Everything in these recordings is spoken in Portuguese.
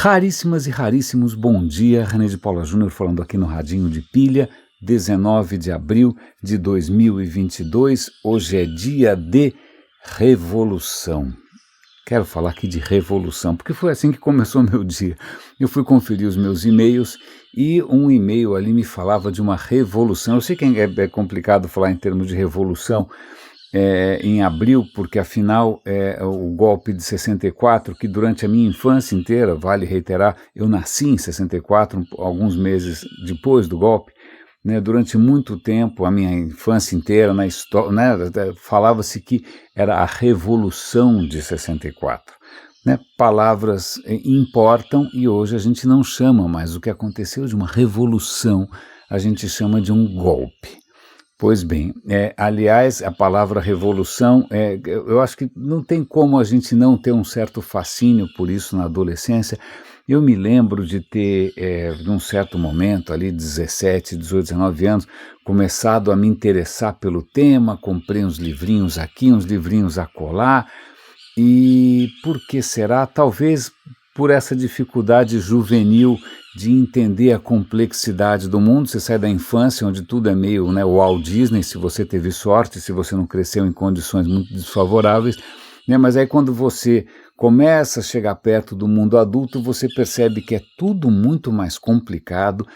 Raríssimas e raríssimos bom dia, René de Paula Júnior falando aqui no Radinho de Pilha, 19 de abril de 2022, hoje é dia de revolução. Quero falar aqui de revolução, porque foi assim que começou meu dia. Eu fui conferir os meus e-mails e um e-mail ali me falava de uma revolução. Eu sei que é complicado falar em termos de revolução, em abril, porque afinal o golpe de 64, que durante a minha infância inteira, vale reiterar, eu nasci em 64, alguns meses depois do golpe, né, durante muito tempo, a minha infância inteira, na história, né, falava-se que era a Revolução de 64. Né, palavras importam e hoje a gente não chama mais o que aconteceu de uma revolução, a gente chama de um golpe. Pois bem, aliás, a palavra revolução, eu acho que não tem como a gente não ter um certo fascínio por isso na adolescência. Eu me lembro de ter, num certo momento, ali 17, 18, 19 anos, começado a me interessar pelo tema, comprei uns livrinhos aqui, uns livrinhos acolá, e por que será? Talvez por essa dificuldade juvenil de entender a complexidade do mundo. Você sai da infância, onde tudo é meio, né, Walt Disney, se você teve sorte, se você não cresceu em condições muito desfavoráveis, né, mas aí quando você começa a chegar perto do mundo adulto, você percebe que é tudo muito mais complicado,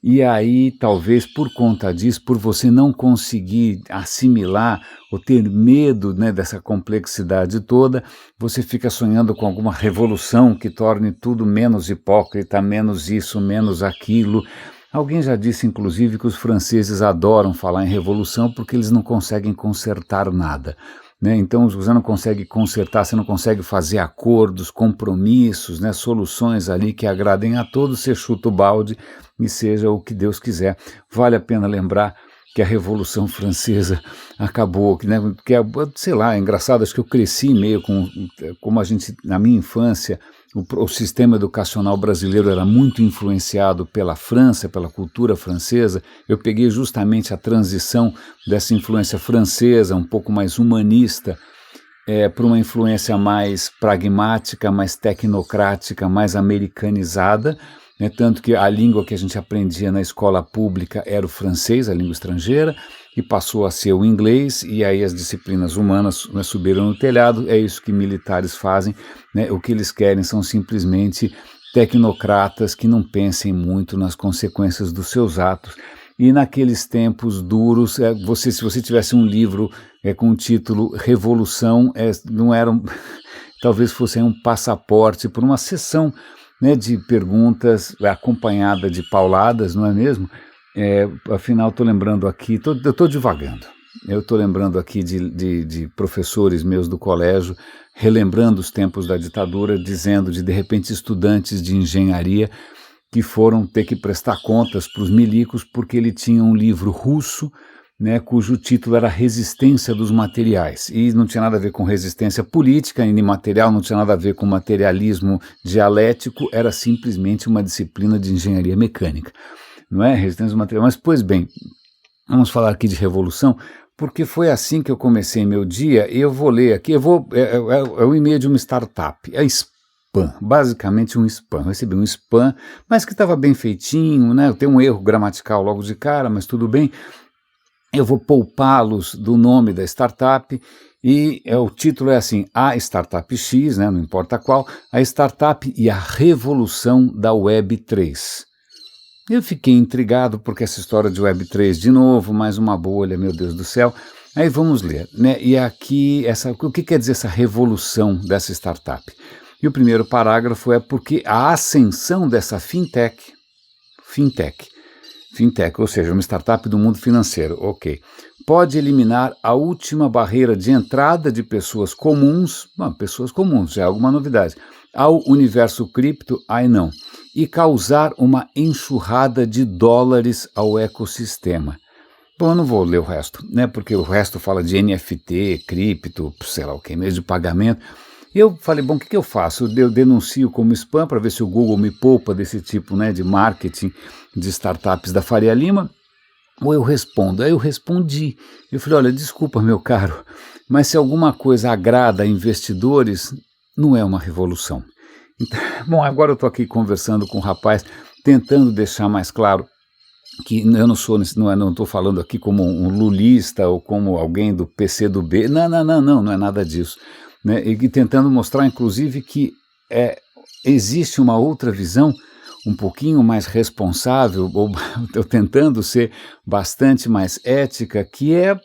e aí talvez por conta disso, por você não conseguir assimilar ou ter medo, né, dessa complexidade toda, você fica sonhando com alguma revolução que torne tudo menos hipócrita, menos isso, menos aquilo. Alguém já disse, inclusive, que os franceses adoram falar em revolução porque eles não conseguem consertar nada. Né? Então você não consegue consertar, você não consegue fazer acordos, compromissos, né, soluções ali que agradem a todos, você chuta o balde e seja o que Deus quiser. Vale a pena lembrar que a Revolução Francesa acabou, né, que sei lá, é engraçado, acho que eu cresci meio como a gente, na minha infância, o sistema educacional brasileiro era muito influenciado pela França, pela cultura francesa. Eu peguei justamente a transição dessa influência francesa, um pouco mais humanista, para uma influência mais pragmática, mais tecnocrática, mais americanizada, né, tanto que a língua que a gente aprendia na escola pública era o francês, a língua estrangeira, e passou a ser o inglês, e aí as disciplinas humanas, né, subiram no telhado. É isso que militares fazem, né, o que eles querem são simplesmente tecnocratas que não pensem muito nas consequências dos seus atos. E naqueles tempos duros, se você tivesse um livro com o título Revolução, não era talvez fosse um passaporte por uma sessão, né, de perguntas acompanhada de pauladas, não é mesmo? Afinal, estou lembrando aqui, eu estou divagando, eu estou lembrando aqui de professores meus do colégio, relembrando os tempos da ditadura, dizendo de repente, estudantes de engenharia que foram ter que prestar contas para os milicos porque ele tinha um livro russo, né, cujo título era Resistência dos Materiais, e não tinha nada a ver com resistência política nem material, não tinha nada a ver com materialismo dialético, era simplesmente uma disciplina de engenharia mecânica, não é? Resistência dos materiais. Mas, pois bem, vamos falar aqui de revolução, porque foi assim que eu comecei meu dia, e eu vou ler aqui, é o e-mail de uma startup, spam, basicamente um spam. Eu recebi um spam, mas que estava bem feitinho, né? Tem um erro gramatical logo de cara, mas tudo bem. Eu vou poupá-los do nome da startup e o título é assim, a Startup X, né, não importa qual, a startup e a revolução da Web3. Eu fiquei intrigado porque essa história de Web3 de novo, mais uma bolha, meu Deus do céu. Aí vamos ler, né? E aqui, o que quer dizer essa revolução dessa startup? E o primeiro parágrafo é porque a ascensão dessa fintech, ou seja, uma startup do mundo financeiro, ok, pode eliminar a última barreira de entrada de pessoas comuns já é alguma novidade, ao universo cripto, não, e causar uma enxurrada de dólares ao ecossistema. Bom, eu não vou ler o resto, né, porque o resto fala de NFT, cripto, sei lá o que, meio de pagamento. Eu falei, bom, o que eu faço? Eu denuncio como spam para ver se o Google me poupa desse tipo, né, de marketing de startups da Faria Lima, ou eu respondo. Aí eu respondi, eu falei, olha, desculpa, meu caro, mas se alguma coisa agrada a investidores, não é uma revolução. Então, bom, agora eu estou aqui conversando com o rapaz, tentando deixar mais claro que eu não estou falando aqui como um lulista ou como alguém do PCdoB, não é nada disso, né? E tentando mostrar, inclusive, que existe uma outra visão um pouquinho mais responsável, ou tentando ser bastante mais ética, que é a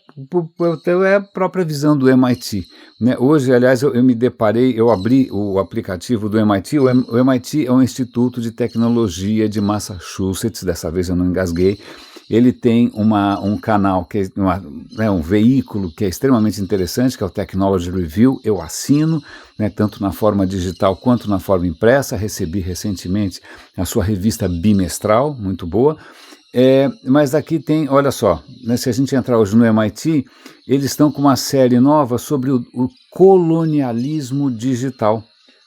própria visão do MIT. Né? Hoje, aliás, eu me deparei, eu abri o aplicativo do MIT, o MIT é um instituto de tecnologia de Massachusetts, dessa vez eu não engasguei. Ele tem um canal, um veículo que é extremamente interessante, que é o Technology Review. Eu assino, né, tanto na forma digital quanto na forma impressa. Recebi recentemente a sua revista bimestral, muito boa. Mas aqui tem, olha só, né, se a gente entrar hoje no MIT, eles estão com uma série nova sobre o colonialismo digital.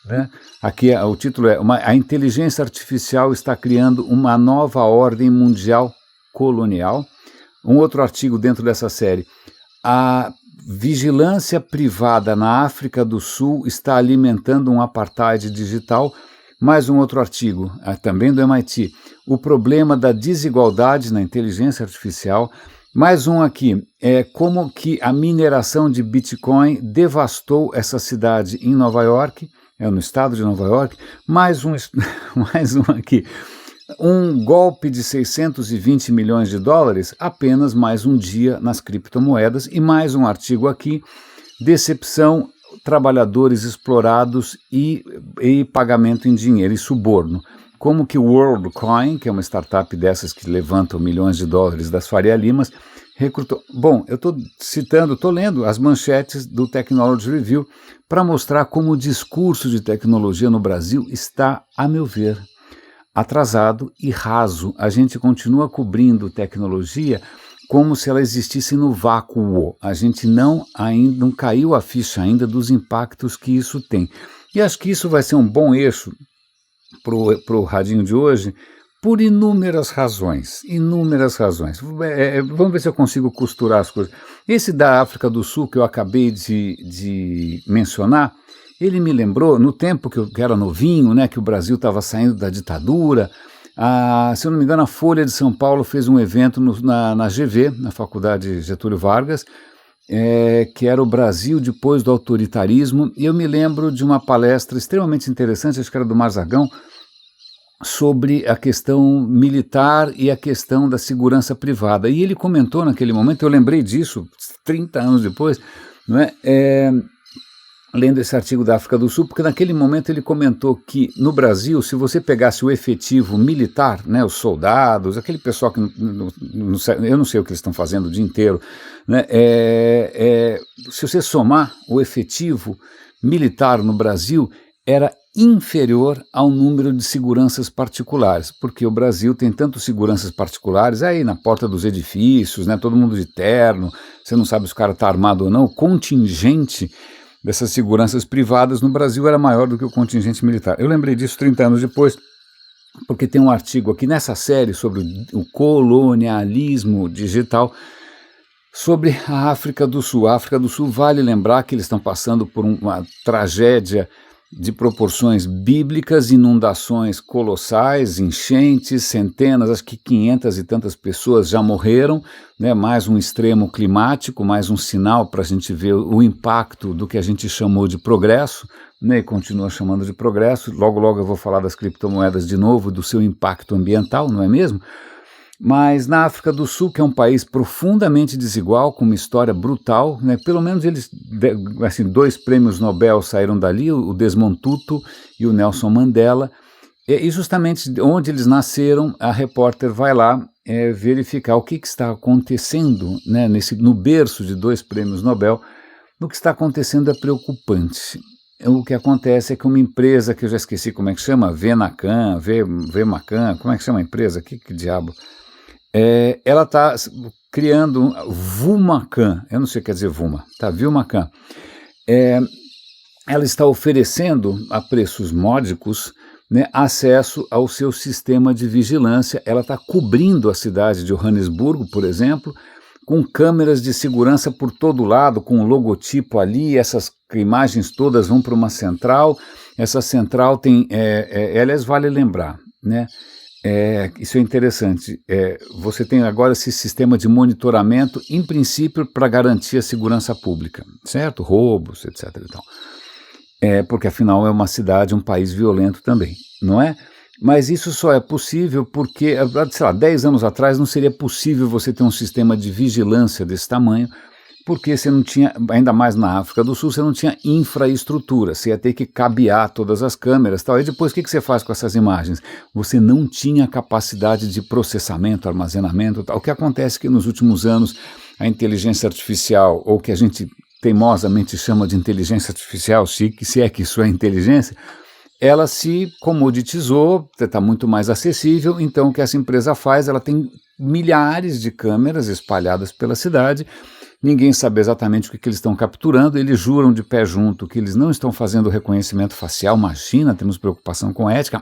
Né? Aqui o título é A inteligência artificial está criando uma nova ordem mundial colonial. Um outro artigo dentro dessa série: a vigilância privada na África do Sul está alimentando um apartheid digital. Mais um outro artigo, também do MIT: o problema da desigualdade na inteligência artificial. Mais um aqui, como que a mineração de Bitcoin devastou essa cidade em Nova York, no estado de Nova York. Mais um aqui: um golpe de 620 milhões de dólares, apenas mais um dia nas criptomoedas. E mais um artigo aqui: decepção, trabalhadores explorados e pagamento em dinheiro e suborno. Como que o WorldCoin, que é uma startup dessas que levantam milhões de dólares das Faria Limas, recrutou. Bom, eu estou lendo as manchetes do Technology Review para mostrar como o discurso de tecnologia no Brasil está, a meu ver, atrasado e raso. A gente continua cobrindo tecnologia como se ela existisse no vácuo. A gente não caiu a ficha ainda dos impactos que isso tem. E acho que isso vai ser um bom eixo para o radinho de hoje, por inúmeras razões. Vamos ver se eu consigo costurar as coisas. Esse da África do Sul que eu acabei de mencionar, ele me lembrou, no tempo que eu era novinho, né, que o Brasil estava saindo da ditadura. Se eu não me engano, a Folha de São Paulo fez um evento na GV, na Faculdade Getúlio Vargas, que era o Brasil depois do autoritarismo. E eu me lembro de uma palestra extremamente interessante, acho que era do Marzagão, sobre a questão militar e a questão da segurança privada. E ele comentou naquele momento, eu lembrei disso 30 anos depois, não é? Lendo esse artigo da África do Sul, porque naquele momento ele comentou que no Brasil, se você pegasse o efetivo militar, né, os soldados, aquele pessoal que eu não sei o que eles estão fazendo o dia inteiro, né, se você somar o efetivo militar no Brasil, era inferior ao número de seguranças particulares, porque o Brasil tem tantos seguranças particulares aí na porta dos edifícios, né, todo mundo de terno, você não sabe se o cara está armado ou não. O contingente dessas seguranças privadas no Brasil era maior do que o contingente militar. Eu lembrei disso 30 anos depois, porque tem um artigo aqui nessa série sobre o colonialismo digital, sobre a África do Sul. A África do Sul, vale lembrar que eles estão passando por uma tragédia de proporções bíblicas, inundações colossais, enchentes, centenas, acho que 500 e tantas pessoas já morreram, né? Mais um extremo climático, mais um sinal para a gente ver o impacto do que a gente chamou de progresso, né? E continua chamando de progresso. Logo, logo eu vou falar das criptomoedas de novo, do seu impacto ambiental, não é mesmo? Mas na África do Sul, que é um país profundamente desigual, com uma história brutal, né, pelo menos eles, assim, 2 prêmios Nobel saíram dali, o Desmond Tutu e o Nelson Mandela, e justamente onde eles nasceram, a repórter vai lá verificar o que está acontecendo, né, no berço de 2 prêmios Nobel. O que está acontecendo é preocupante. O que acontece é que uma empresa, que eu já esqueci como é que chama, Venacan, Vemacan, como é que chama a empresa? Que diabo? Ela está criando Vulmacan, eu não sei o que quer dizer Vulma, tá? Vilmacan. Ela está oferecendo a preços módicos, né, acesso ao seu sistema de vigilância. Ela está cobrindo a cidade de Joanesburgo, por exemplo, com câmeras de segurança por todo lado, com o logotipo ali, essas imagens todas vão para uma central, essa central tem, aliás, vale lembrar, né? Isso é interessante, você tem agora esse sistema de monitoramento, em princípio, para garantir a segurança pública, certo? Roubos, etc. Então. Porque afinal é uma cidade, um país violento também, não é? Mas isso só é possível porque, sei lá, 10 anos atrás não seria possível você ter um sistema de vigilância desse tamanho, porque você não tinha, ainda mais na África do Sul, você não tinha infraestrutura, você ia ter que cabear todas as câmeras e tal. E depois o que você faz com essas imagens? Você não tinha capacidade de processamento, armazenamento, tal. O que acontece é que nos últimos anos a inteligência artificial, ou que a gente teimosamente chama de inteligência artificial, se é que isso é inteligência, ela se comoditizou, está muito mais acessível, então o que essa empresa faz, ela tem milhares de câmeras espalhadas pela cidade, ninguém sabe exatamente o que eles estão capturando, eles juram de pé junto que eles não estão fazendo reconhecimento facial, imagina, temos preocupação com ética,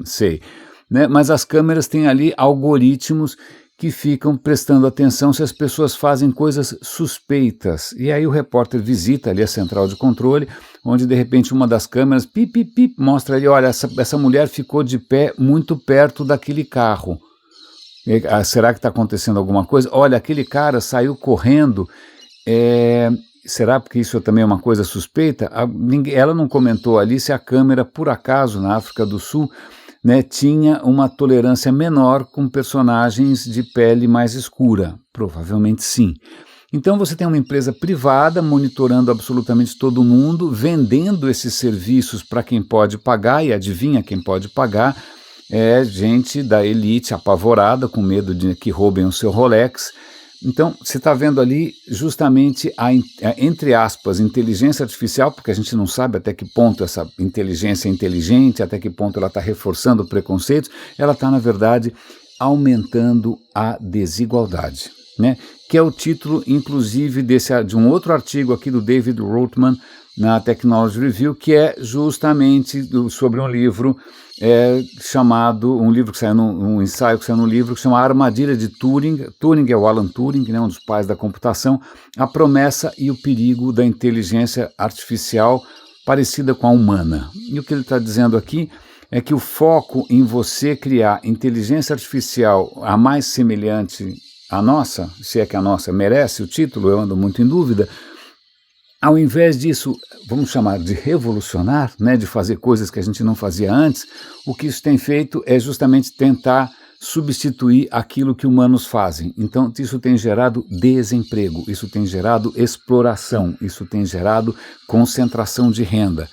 sei, né? Mas as câmeras têm ali algoritmos que ficam prestando atenção se as pessoas fazem coisas suspeitas. E aí o repórter visita ali a central de controle, onde de repente uma das câmeras, pip, pip, pip, mostra ali, olha, essa mulher ficou de pé muito perto daquele carro. Será que está acontecendo alguma coisa? Olha, aquele cara saiu correndo, será porque isso também é uma coisa suspeita? Ela não comentou ali se a câmera, por acaso, na África do Sul, né, tinha uma tolerância menor com personagens de pele mais escura. Provavelmente sim. Então você tem uma empresa privada monitorando absolutamente todo mundo, vendendo esses serviços para quem pode pagar, e adivinha quem pode pagar? É gente da elite apavorada, com medo de que roubem o seu Rolex. Então, você está vendo ali justamente a, entre aspas, inteligência artificial, porque a gente não sabe até que ponto essa inteligência é inteligente, até que ponto ela está reforçando preconceitos, ela está, na verdade, aumentando a desigualdade, né? Que é o título, inclusive, de um outro artigo aqui do David Rothman, na Technology Review, que é justamente sobre um livro chamado, um ensaio que saiu no livro que chama A Armadilha de Turing. Turing é o Alan Turing, né, um dos pais da computação, a promessa e o perigo da inteligência artificial parecida com a humana. E o que ele está dizendo aqui é que o foco em você criar inteligência artificial a mais semelhante à nossa, se é que a nossa merece o título, eu ando muito em dúvida. Ao invés disso, vamos chamar de revolucionar, né, de fazer coisas que a gente não fazia antes, o que isso tem feito é justamente tentar substituir aquilo que humanos fazem. Então, isso tem gerado desemprego, isso tem gerado exploração, isso tem gerado concentração de renda.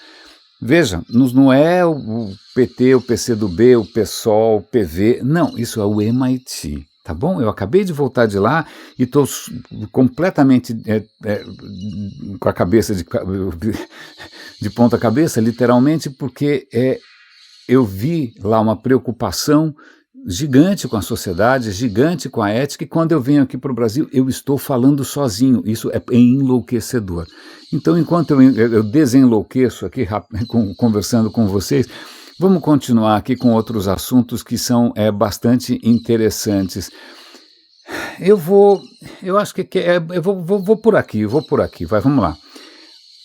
Veja, não é o PT, o PCdoB, o PSOL, o PV, não, isso é o MIT. Tá bom? Eu acabei de voltar de lá e estou completamente com a cabeça de ponta cabeça, literalmente, porque eu vi lá uma preocupação gigante com a sociedade, gigante com a ética, e quando eu venho aqui para o Brasil, eu estou falando sozinho. Isso é enlouquecedor. Então, enquanto eu desenlouqueço aqui, conversando com vocês, vamos continuar aqui com outros assuntos que são bastante interessantes. Eu acho que eu vou por aqui, vamos lá.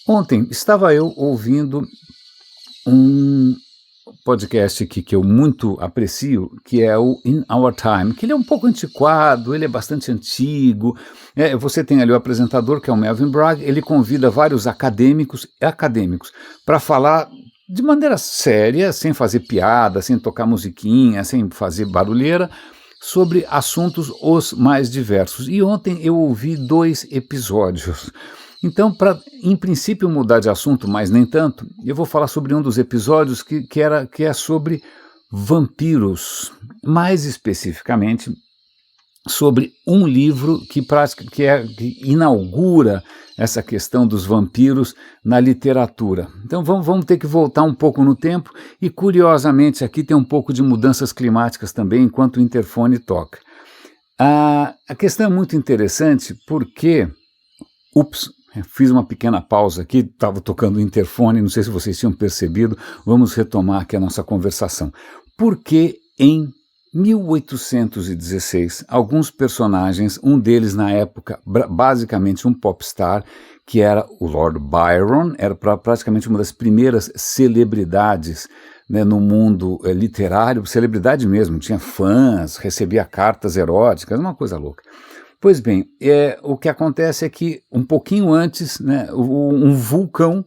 Ontem estava eu ouvindo um podcast que eu muito aprecio, que é o In Our Time, que ele é um pouco antiquado, ele é bastante antigo. Você tem ali o apresentador, que é o Melvin Bragg, ele convida vários acadêmicos para falar de maneira séria, sem fazer piada, sem tocar musiquinha, sem fazer barulheira, sobre assuntos os mais diversos. E ontem eu ouvi 2 episódios. Então, para, em princípio, mudar de assunto, mas nem tanto, eu vou falar sobre um dos episódios que é sobre vampiros. Mais especificamente, sobre um livro que inaugura essa questão dos vampiros na literatura. Então vamos ter que voltar um pouco no tempo e, curiosamente, aqui tem um pouco de mudanças climáticas também, enquanto o interfone toca. A questão é muito interessante porque, fiz uma pequena pausa aqui, estava tocando o interfone, não sei se vocês tinham percebido, vamos retomar aqui a nossa conversação. Por que em 1816, alguns personagens, um deles na época, basicamente um popstar, que era o Lord Byron, era praticamente uma das primeiras celebridades, né, no mundo literário, celebridade mesmo, tinha fãs, recebia cartas eróticas, uma coisa louca. Pois bem, o que acontece é que um pouquinho antes, né, um vulcão,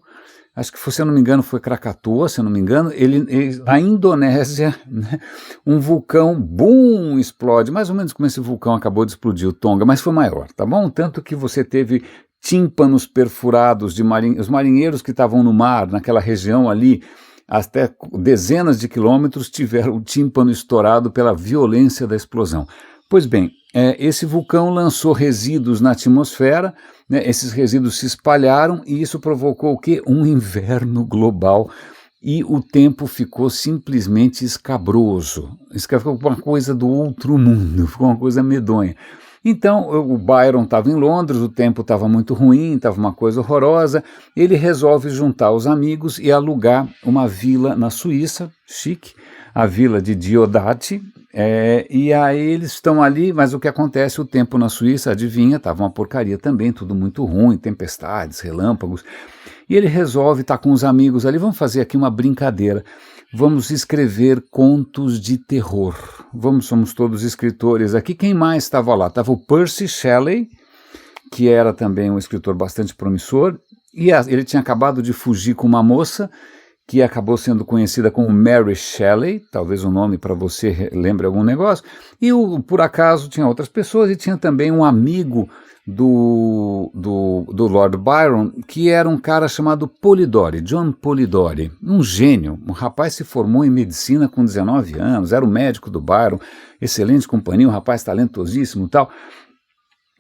acho que, se eu não me engano, foi Krakatoa, se eu não me engano, na Indonésia, né, um vulcão, bum, explode, mais ou menos como esse vulcão acabou de explodir, o Tonga, mas foi maior, tá bom? Tanto que você teve tímpanos perfurados de os marinheiros que estavam no mar, naquela região ali, até dezenas de quilômetros, tiveram o tímpano estourado pela violência da explosão. Pois bem, esse vulcão lançou resíduos na atmosfera, né, esses resíduos se espalharam e isso provocou o quê? Um inverno global e o tempo ficou simplesmente escabroso. Isso ficou uma coisa do outro mundo, ficou uma coisa medonha. Então, o Byron estava em Londres, o tempo estava muito ruim, estava uma coisa horrorosa, ele resolve juntar os amigos e alugar uma vila na Suíça, chique, a vila de Diodati, e aí eles estão ali, mas o que acontece, o tempo na Suíça, adivinha, estava uma porcaria também, tudo muito ruim, tempestades, relâmpagos, e ele resolve estar com os amigos ali, vamos fazer aqui uma brincadeira, vamos escrever contos de terror. Somos todos escritores aqui. Quem mais estava lá? Estava o Percy Shelley, que era também um escritor bastante promissor, e ele tinha acabado de fugir com uma moça, que acabou sendo conhecida como Mary Shelley, talvez o nome para você lembre algum negócio, e por acaso tinha outras pessoas, e tinha também um amigo do Lord Byron, que era um cara chamado Polidori, John Polidori, um gênio, um rapaz se formou em medicina com 19 anos, era o médico do Byron, excelente companhia, um rapaz talentosíssimo e tal.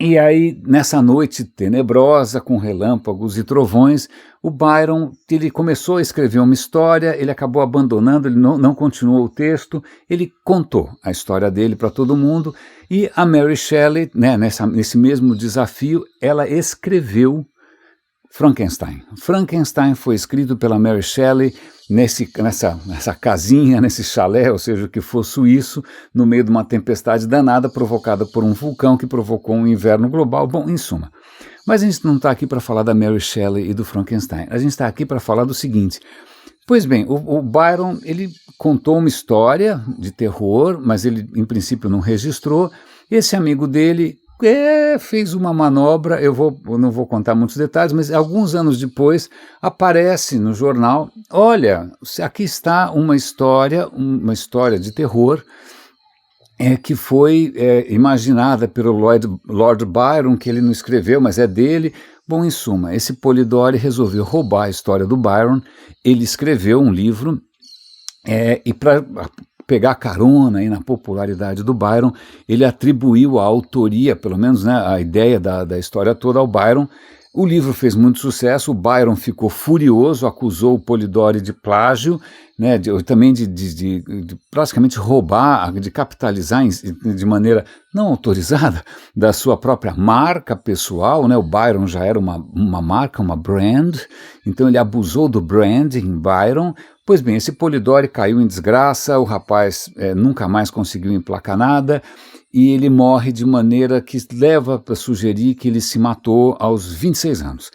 E aí, nessa noite tenebrosa, com relâmpagos e trovões, o Byron, ele começou a escrever uma história, ele acabou abandonando, ele não continuou o texto, ele contou a história dele para todo mundo, e a Mary Shelley, né, nesse mesmo desafio, ela escreveu Frankenstein. Frankenstein foi escrito pela Mary Shelley nessa casinha, nesse chalé, ou seja, o que for suíço, no meio de uma tempestade danada provocada por um vulcão que provocou um inverno global. Bom, em suma. Mas a gente não está aqui para falar da Mary Shelley e do Frankenstein. A gente está aqui para falar do seguinte. Pois bem, o Byron, ele contou uma história de terror, mas ele, em princípio, não registrou. Esse amigo dele fez uma manobra, eu não vou contar muitos detalhes, mas alguns anos depois aparece no jornal, olha, aqui está uma história de terror que foi imaginada pelo Lord Byron, que ele não escreveu, mas é dele. Bom, em suma, esse Polidori resolveu roubar a história do Byron, ele escreveu um livro e para pegar carona aí na popularidade do Byron, ele atribuiu a autoria, pelo menos, né, a ideia da história toda ao Byron. O livro fez muito sucesso, o Byron ficou furioso, acusou o Polidori de plágio, né, também de praticamente roubar, de capitalizar de maneira não autorizada da sua própria marca pessoal, né, o Byron já era uma marca, uma brand, então ele abusou do branding Byron. Pois bem, esse Polidori caiu em desgraça, o rapaz nunca mais conseguiu emplacar nada, e ele morre de maneira que leva para sugerir que ele se matou aos 26 anos.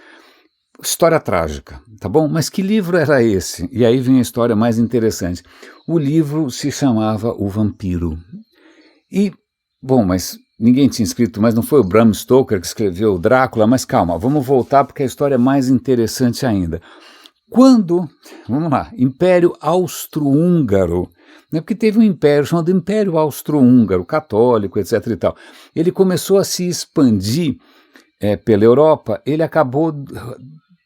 História trágica, tá bom? Mas que livro era esse? E aí vem a história mais interessante. O livro se chamava O Vampiro. E, bom, mas ninguém tinha escrito, mas não foi o Bram Stoker que escreveu o Drácula, mas calma, vamos voltar porque a história é mais interessante ainda. Quando, vamos lá, Império Austro-Húngaro, né, porque teve um império chamado Império Austro-Húngaro, católico, etc. e tal, ele começou a se expandir pela Europa, ele acabou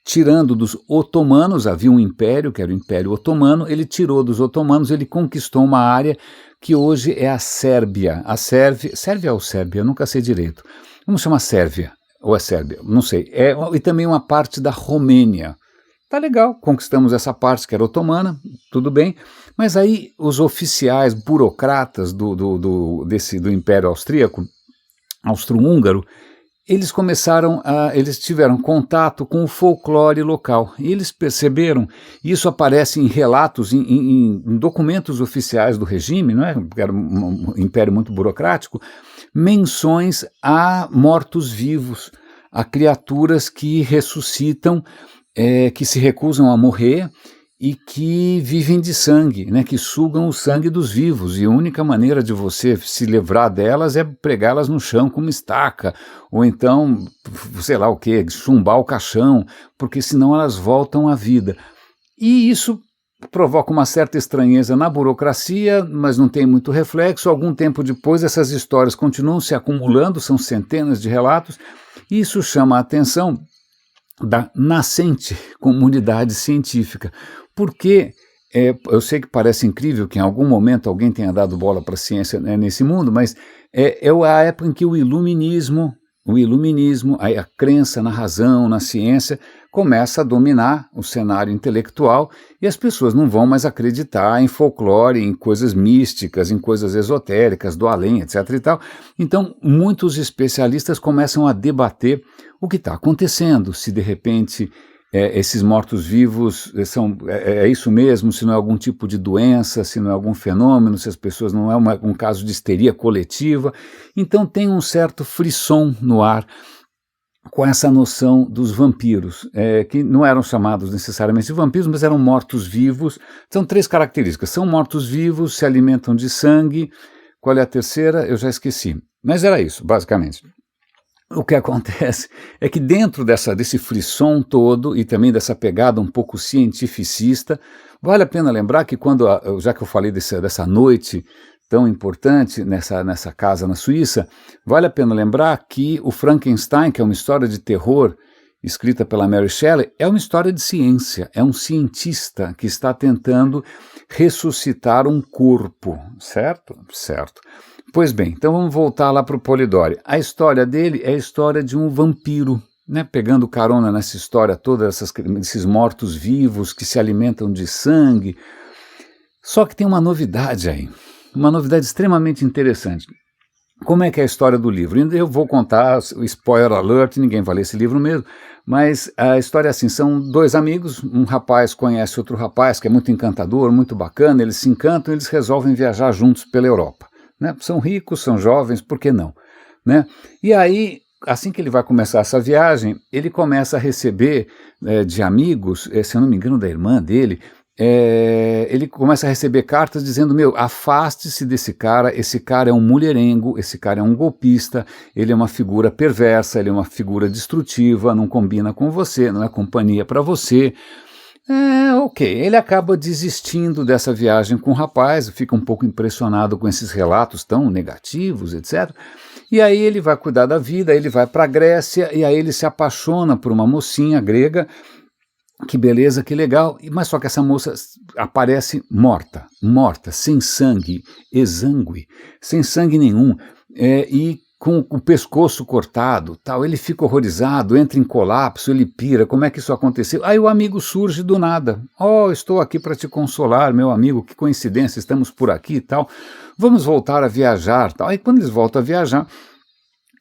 tirando dos otomanos, havia um império, que era o Império Otomano, ele tirou dos otomanos, ele conquistou uma área que hoje é a Sérvia. A Sérvia ou Sérvia, eu nunca sei direito. Vamos chamar Sérvia, ou é Sérvia, não sei. E também uma parte da Romênia. Tá legal, conquistamos essa parte que era otomana, tudo bem, mas aí os oficiais, burocratas do Império Austro-Húngaro, eles tiveram contato com o folclore local, e eles perceberam, isso aparece em relatos, em documentos oficiais do regime, não é? Porque era um império muito burocrático, menções a mortos-vivos, a criaturas que ressuscitam, que se recusam a morrer e que vivem de sangue, né, que sugam o sangue dos vivos, e a única maneira de você se livrar delas é pregá-las no chão com uma estaca, ou então, sei lá o que, chumbar o caixão, porque senão elas voltam à vida. E isso provoca uma certa estranheza na burocracia, mas não tem muito reflexo. Algum tempo depois, essas histórias continuam se acumulando, são centenas de relatos, e isso chama a atenção da nascente comunidade científica, porque eu sei que parece incrível que em algum momento alguém tenha dado bola para a ciência, né, nesse mundo, mas é a época em que o iluminismo, a crença na razão, na ciência, começa a dominar o cenário intelectual, e as pessoas não vão mais acreditar em folclore, em coisas místicas, em coisas esotéricas, do além, etc. e tal. Então, muitos especialistas começam a debater o que está acontecendo, se de repente esses mortos-vivos é isso mesmo, se não é algum tipo de doença, se não é algum fenômeno, se as pessoas não é um caso de histeria coletiva. Então tem um certo frisson no ar com essa noção dos vampiros, que não eram chamados necessariamente de vampiros, mas eram mortos-vivos. São 3 características: são mortos-vivos, se alimentam de sangue. Qual é a terceira? Eu já esqueci. Mas era isso, basicamente. O que acontece é que dentro desse frisson todo e também dessa pegada um pouco cientificista, vale a pena lembrar que já que eu falei dessa noite tão importante nessa casa na Suíça, vale a pena lembrar que o Frankenstein, que é uma história de terror escrita pela Mary Shelley, é uma história de ciência, é um cientista que está tentando ressuscitar um corpo, certo? Certo. Pois bem, então vamos voltar lá para o Polidori. A história dele é a história de um vampiro, né, pegando carona nessa história toda, esses mortos-vivos que se alimentam de sangue. Só que tem uma novidade aí, uma novidade extremamente interessante. Como é que é a história do livro? Eu vou contar, o spoiler alert, ninguém vai ler esse livro mesmo, mas a história é assim: são 2 amigos, um rapaz conhece outro rapaz que é muito encantador, muito bacana, eles se encantam, eles resolvem viajar juntos pela Europa. Né? São ricos, são jovens, por que não? Né? E aí, assim que ele vai começar essa viagem, ele começa a receber de amigos, se eu não me engano da irmã dele, ele começa a receber cartas dizendo: afaste-se desse cara, esse cara é um mulherengo, esse cara é um golpista, ele é uma figura perversa, ele é uma figura destrutiva, não combina com você, não é companhia para você. Ok, ele acaba desistindo dessa viagem com o rapaz, fica um pouco impressionado com esses relatos tão negativos, etc. E aí ele vai cuidar da vida, ele vai para a Grécia, e aí ele se apaixona por uma mocinha grega. Que beleza, que legal, mas só que essa moça aparece morta, sem sangue, exangue, sem sangue nenhum, e com o pescoço cortado, tal. Ele fica horrorizado, entra em colapso, ele pira, como é que isso aconteceu? Aí o amigo surge do nada: estou aqui para te consolar, meu amigo, que coincidência, estamos por aqui e tal, vamos voltar a viajar, tal. Aí quando eles voltam a viajar,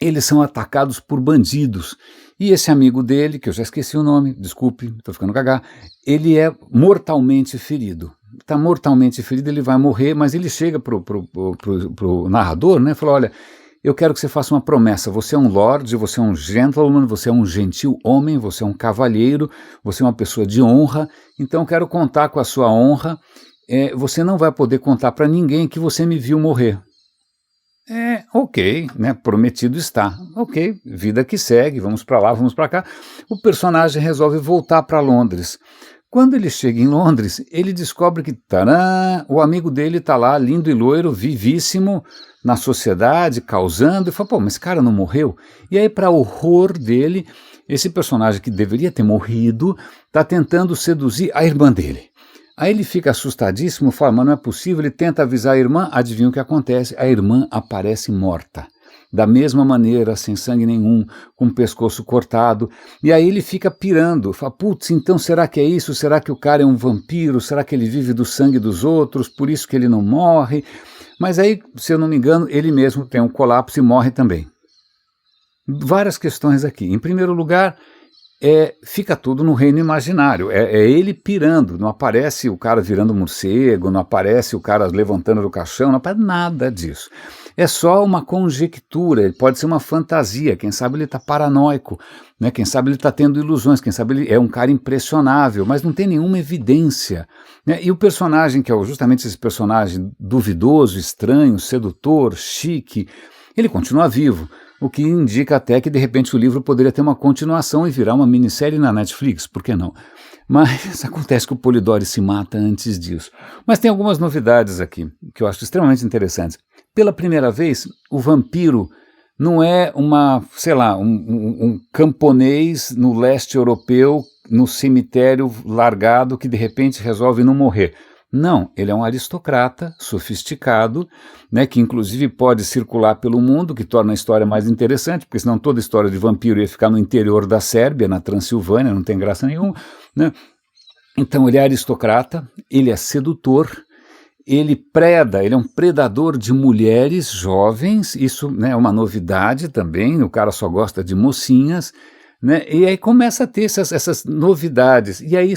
eles são atacados por bandidos, e esse amigo dele, que eu já esqueci o nome, desculpe, estou ficando gaga, ele é mortalmente ferido. Está mortalmente ferido, ele vai morrer, mas ele chega pro narrador, né, e fala: olha, eu quero que você faça uma promessa, você é um lord, você é um gentleman, você é um gentil homem, você é um cavalheiro, você é uma pessoa de honra, então eu quero contar com a sua honra, você não vai poder contar para ninguém que você me viu morrer. Ok, né, prometido está. Ok, vida que segue, vamos para lá, vamos para cá. O personagem resolve voltar para Londres. Quando ele chega em Londres, ele descobre que, tarã, o amigo dele está lá, lindo e loiro, vivíssimo, na sociedade, causando, e fala: mas esse cara não morreu? E aí, para horror dele, esse personagem que deveria ter morrido, está tentando seduzir a irmã dele. Aí ele fica assustadíssimo, fala: mas não é possível, ele tenta avisar a irmã, adivinha o que acontece? A irmã aparece morta. Da mesma maneira, sem sangue nenhum, com o pescoço cortado, e aí ele fica pirando, fala: putz, então será que é isso? Será que o cara é um vampiro? Será que ele vive do sangue dos outros, por isso que ele não morre? Mas aí, se eu não me engano, ele mesmo tem um colapso e morre também. Várias questões aqui. Em primeiro lugar, fica tudo no reino imaginário, é ele pirando, não aparece o cara virando morcego, não aparece o cara levantando do caixão, não aparece nada disso. É só uma conjectura, ele pode ser uma fantasia, quem sabe ele está paranoico, né? Quem sabe ele está tendo ilusões, quem sabe ele é um cara impressionável, mas não tem nenhuma evidência. Né? E o personagem, que é justamente esse personagem duvidoso, estranho, sedutor, chique, ele continua vivo. O que indica até que, de repente, o livro poderia ter uma continuação e virar uma minissérie na Netflix, por que não? Mas acontece que o Polidori se mata antes disso. Mas tem algumas novidades aqui, que eu acho extremamente interessantes. Pela primeira vez, o vampiro não é um camponês no leste europeu, no cemitério largado, que de repente resolve não morrer. Não, ele é um aristocrata sofisticado, né, que inclusive pode circular pelo mundo, que torna a história mais interessante, porque senão toda história de vampiro ia ficar no interior da Sérvia, na Transilvânia, não tem graça nenhuma. Né? Então ele é aristocrata, ele é sedutor, ele preda, ele é um predador de mulheres jovens, isso, né, é uma novidade também, o cara só gosta de mocinhas, né, e aí começa a ter essas novidades, e aí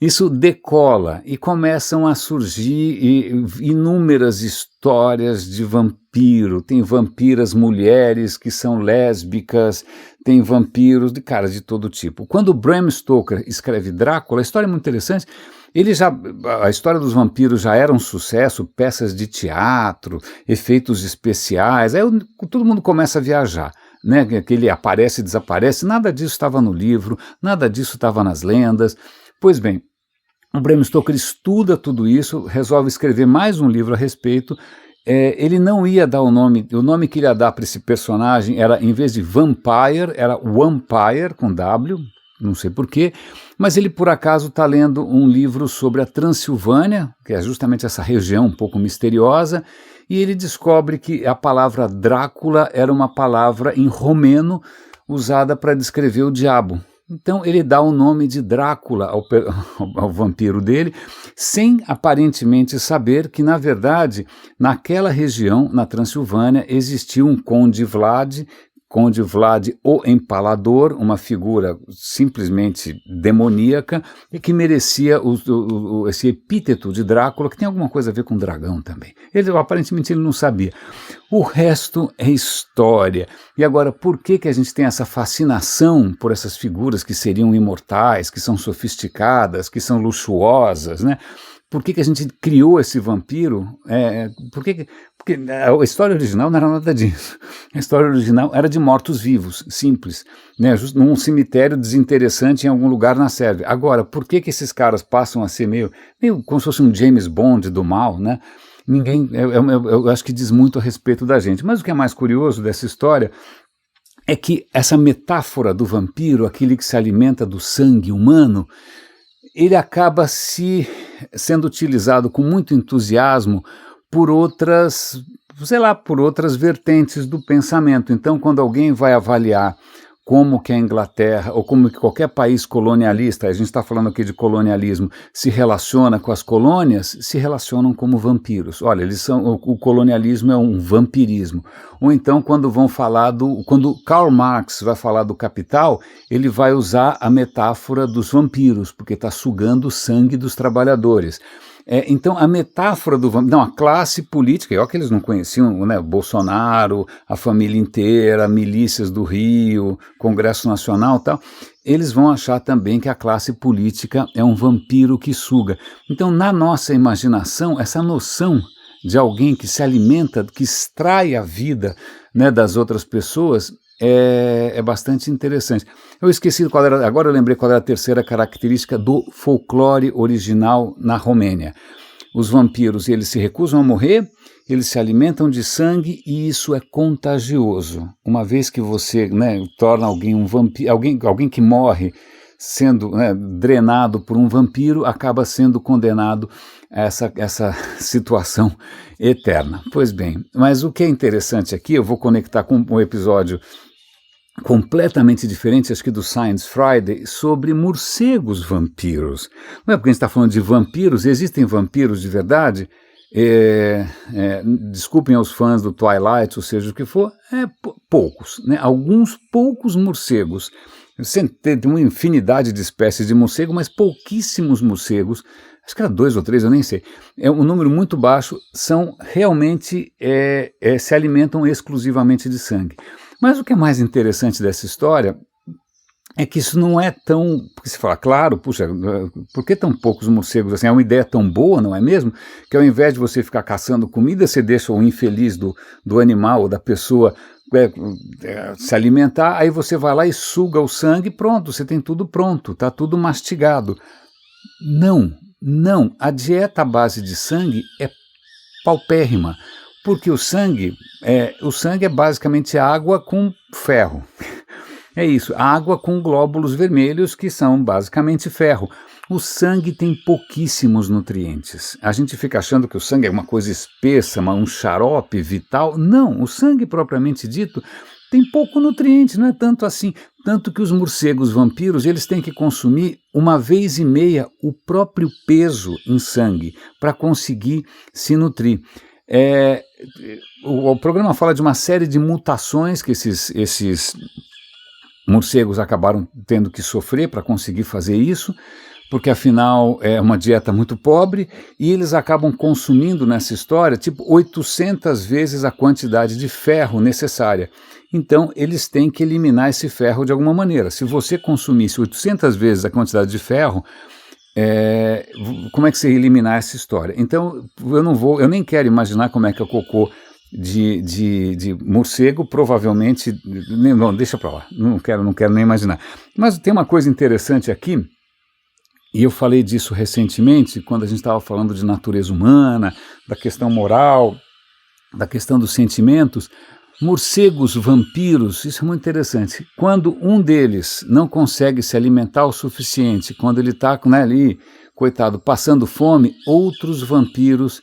isso decola e começam a surgir inúmeras histórias de vampiro. Tem vampiras mulheres que são lésbicas, tem vampiros de caras de todo tipo. Quando Bram Stoker escreve Drácula, a história é muito interessante. A história dos vampiros já era um sucesso, peças de teatro, efeitos especiais, aí todo mundo começa a viajar. Né, que ele aparece e desaparece, nada disso estava no livro, nada disso estava nas lendas. Pois bem, o Bram Stoker estuda tudo isso, resolve escrever mais um livro a respeito. Ele não ia dar o nome que ele ia dar para esse personagem era, em vez de Vampire, era Vampire, com W, não sei porquê, mas ele por acaso está lendo um livro sobre a Transilvânia, que é justamente essa região um pouco misteriosa, e ele descobre que a palavra Drácula era uma palavra em romeno usada para descrever o diabo. Então ele dá o nome de Drácula ao vampiro dele, sem aparentemente saber que, na verdade, naquela região, na Transilvânia, existia um Conde Vlad o Empalador, uma figura simplesmente demoníaca e que merecia esse epíteto de Drácula, que tem alguma coisa a ver com dragão também. Aparentemente ele não sabia. O resto é história. E agora, por que a gente tem essa fascinação por essas figuras que seriam imortais, que são sofisticadas, que são luxuosas, né? Por que a gente criou esse vampiro? Porque a história original não era nada disso. A história original era de mortos-vivos, simples, né? Num cemitério desinteressante em algum lugar na Sérvia. Agora, por que esses caras passam a ser meio como se fosse um James Bond do mal, né? Eu acho que diz muito a respeito da gente. Mas o que é mais curioso dessa história é que essa metáfora do vampiro, aquele que se alimenta do sangue humano, ele acaba sendo utilizado com muito entusiasmo por outras vertentes do pensamento. Então, quando alguém vai avaliar como que a Inglaterra, ou como que qualquer país colonialista, a gente está falando aqui de colonialismo, se relaciona com as colônias, se relacionam como vampiros. Olha, o colonialismo é um vampirismo. Ou então, quando Karl Marx vai falar do Capital, ele vai usar a metáfora dos vampiros, porque está sugando o sangue dos trabalhadores. Então, a metáfora a classe política, olha que eles não conheciam, né, Bolsonaro, a família inteira, milícias do Rio, Congresso Nacional e tal, eles vão achar também que a classe política é um vampiro que suga. Então, na nossa imaginação, essa noção de alguém que se alimenta, que extrai a vida, né, das outras pessoas, é bastante interessante. Eu esqueci agora eu lembrei qual era a terceira característica do folclore original na Romênia. Os vampiros, eles se recusam a morrer, eles se alimentam de sangue e isso é contagioso. Uma vez que você, né, torna alguém um vampiro, alguém que morre sendo, né, drenado por um vampiro, acaba sendo condenado a essa situação eterna. Pois bem, mas o que é interessante aqui, eu vou conectar com um episódio completamente diferente, acho que do Science Friday, sobre morcegos vampiros. Não é porque a gente está falando de vampiros, existem vampiros de verdade? desculpem aos fãs do Twilight, ou seja o que for, poucos, né? Alguns poucos morcegos. Tem uma infinidade de espécies de morcego, mas pouquíssimos morcegos, acho que era 2 ou 3, eu nem sei, é um número muito baixo, são realmente, se alimentam exclusivamente de sangue. Mas o que é mais interessante dessa história é que isso não é tão, porque se fala, claro, puxa, por que tão poucos morcegos assim? É uma ideia tão boa, não é mesmo? Que ao invés de você ficar caçando comida, você deixa o infeliz do animal ou da pessoa se alimentar, aí você vai lá e suga o sangue, pronto, você tem tudo pronto, está tudo mastigado. Não, a dieta à base de sangue é paupérrima, porque o sangue é basicamente água com ferro. É isso, água com glóbulos vermelhos que são basicamente ferro. O sangue tem pouquíssimos nutrientes. A gente fica achando que o sangue é uma coisa espessa, um xarope vital. Não, o sangue propriamente dito tem pouco nutriente, não é tanto assim. Tanto que os morcegos vampiros, eles têm que consumir 1,5 vezes o próprio peso em sangue para conseguir se nutrir. O programa fala de uma série de mutações que esses morcegos acabaram tendo que sofrer para conseguir fazer isso, porque afinal é uma dieta muito pobre, e eles acabam consumindo nessa história tipo 800 vezes a quantidade de ferro necessária. Então eles têm que eliminar esse ferro de alguma maneira. Se você consumisse 800 vezes a quantidade de ferro, como é que você ia eliminar essa história? Então eu nem quero imaginar como é que é o cocô de morcego, provavelmente, não, deixa para lá, não quero nem imaginar. Mas tem uma coisa interessante aqui, e eu falei disso recentemente, quando a gente estava falando de natureza humana, da questão moral, da questão dos sentimentos. Morcegos vampiros, isso é muito interessante. Quando um deles não consegue se alimentar o suficiente, quando ele está ali, coitado, passando fome, outros vampiros,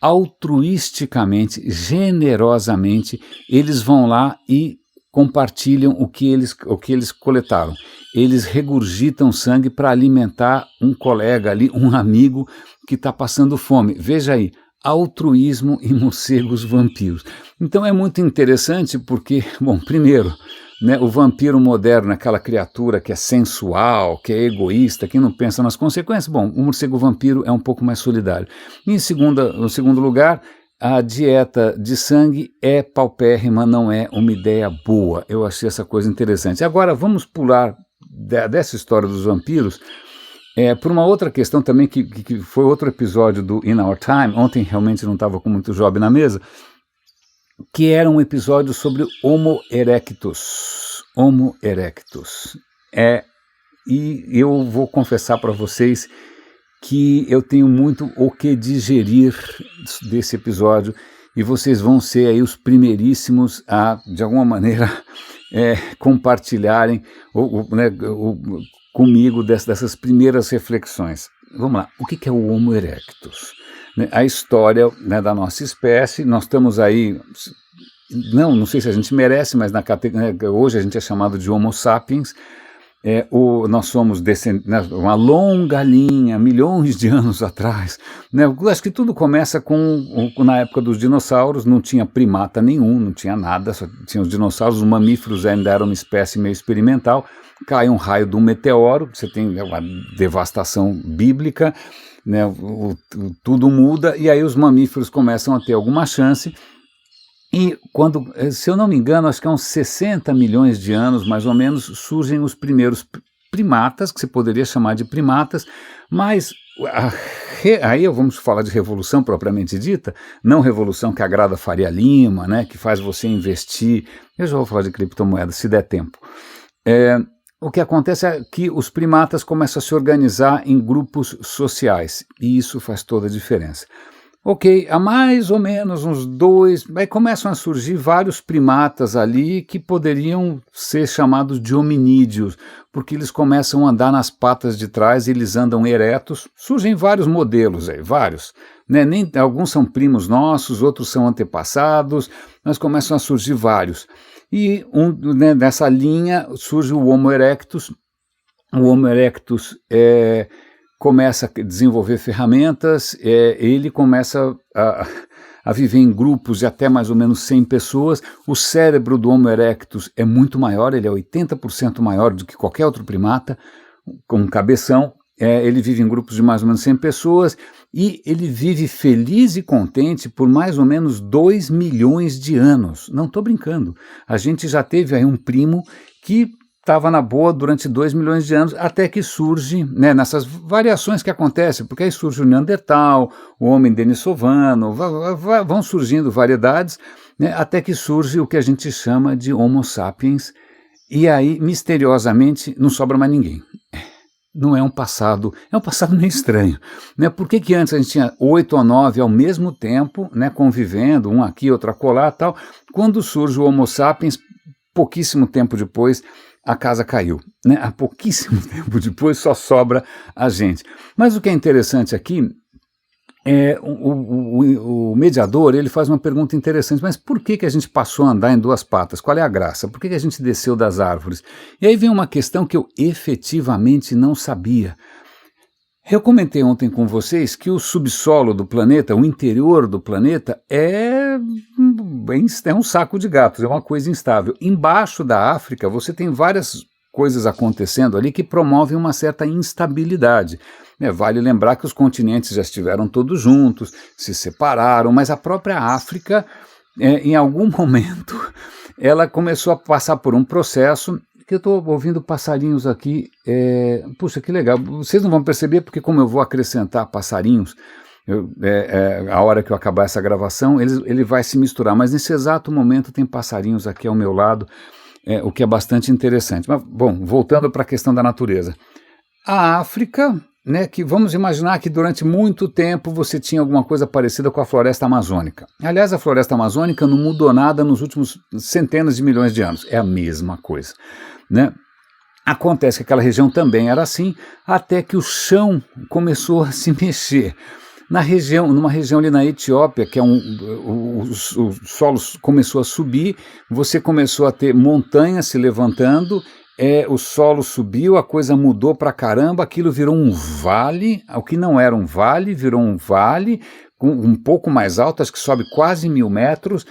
altruisticamente, generosamente, eles vão lá e compartilham o que eles coletaram. Eles regurgitam sangue para alimentar um colega ali, um amigo que está passando fome. Veja aí, altruísmo e morcegos vampiros. Então é muito interessante porque, bom, primeiro, né, o vampiro moderno, aquela criatura que é sensual, que é egoísta, que não pensa nas consequências, bom, o morcego vampiro é um pouco mais solidário. E no segundo lugar, a dieta de sangue é paupérrima, não é uma ideia boa. Eu achei essa coisa interessante. Agora vamos pular dessa história dos vampiros por uma outra questão também, que foi outro episódio do In Our Time. Ontem realmente não estava com muito job na mesa, que era um episódio sobre Homo erectus. Homo erectus. E eu vou confessar para vocês que eu tenho muito o que digerir desse episódio, e vocês vão ser aí os primeiríssimos a, de alguma maneira, compartilharem comigo dessas primeiras reflexões. Vamos lá, o que é o Homo erectus? A história, né, da nossa espécie. Nós estamos aí, não sei se a gente merece, mas hoje a gente é chamado de Homo sapiens. Nós somos uma longa linha, milhões de anos atrás, né? Acho que tudo começa na época dos dinossauros. Não tinha primata nenhum, não tinha nada, só tinha os dinossauros. Os mamíferos ainda eram uma espécie meio experimental. Cai um raio de um meteoro, você tem uma devastação bíblica, né? Tudo muda, e aí os mamíferos começam a ter alguma chance. E quando, se eu não me engano, acho que há uns 60 milhões de anos, mais ou menos, surgem os primeiros primatas, que se poderia chamar de primatas, mas aí vamos falar de revolução propriamente dita, não revolução que agrada Faria Lima, né, que faz você investir. Eu já vou falar de criptomoedas, se der tempo. O que acontece é que os primatas começam a se organizar em grupos sociais, e isso faz toda a diferença. Ok, há mais ou menos uns 2, aí começam a surgir vários primatas ali que poderiam ser chamados de hominídeos, porque eles começam a andar nas patas de trás, eles andam eretos. Surgem vários modelos aí, vários, né? Alguns são primos nossos, outros são antepassados, mas começam a surgir vários. E nessa linha surge o Homo erectus. O Homo erectus começa a desenvolver ferramentas, ele começa a viver em grupos de até mais ou menos 100 pessoas. O cérebro do Homo erectus é muito maior, ele é 80% maior do que qualquer outro primata, com um cabeção. Ele vive em grupos de mais ou menos 100 pessoas e ele vive feliz e contente por mais ou menos 2 milhões de anos. Não estou brincando. A gente já teve aí um primo que estava na boa durante 2 milhões de anos, até que surge, né, nessas variações que acontecem, porque aí surge o Neandertal, o homem denisovano, vão surgindo variedades, né, até que surge o que a gente chama de Homo sapiens, e aí, misteriosamente, não sobra mais ninguém. Não é um passado meio estranho, né? Por que antes a gente tinha 8 ou 9 ao mesmo tempo, né, convivendo, um aqui, outro acolá, tal? Quando surge o Homo sapiens, pouquíssimo tempo depois, a casa caiu, né? Há pouquíssimo tempo depois só sobra a gente. Mas o que é interessante aqui é o mediador, ele faz uma pergunta interessante, mas por que a gente passou a andar em 2 patas? Qual é a graça? Por que a gente desceu das árvores? E aí vem uma questão que eu efetivamente não sabia. Eu comentei ontem com vocês que o subsolo do planeta, o interior do planeta, é um saco de gatos, é uma coisa instável. Embaixo da África você tem várias coisas acontecendo ali que promovem uma certa instabilidade. Vale lembrar que os continentes já estiveram todos juntos, se separaram, mas a própria África, em algum momento, ela começou a passar por um processo que eu estou ouvindo passarinhos aqui. Puxa, que legal. Vocês não vão perceber porque como eu vou acrescentar passarinhos, a hora que eu acabar essa gravação, ele vai se misturar, mas nesse exato momento tem passarinhos aqui ao meu lado, o que é bastante interessante. Mas, bom, voltando para a questão da natureza. A África, né, que vamos imaginar que durante muito tempo você tinha alguma coisa parecida com a floresta amazônica. Aliás, a floresta amazônica não mudou nada nos últimos centenas de milhões de anos. É a mesma coisa, né? Acontece que aquela região também era assim, até que o chão começou a se mexer. Numa região ali na Etiópia, que o solo começou a subir, você começou a ter montanhas se levantando, o solo subiu, a coisa mudou pra caramba, aquilo virou um vale, o que não era um vale, virou um vale, um pouco mais alto, acho que sobe quase 1.000 metros.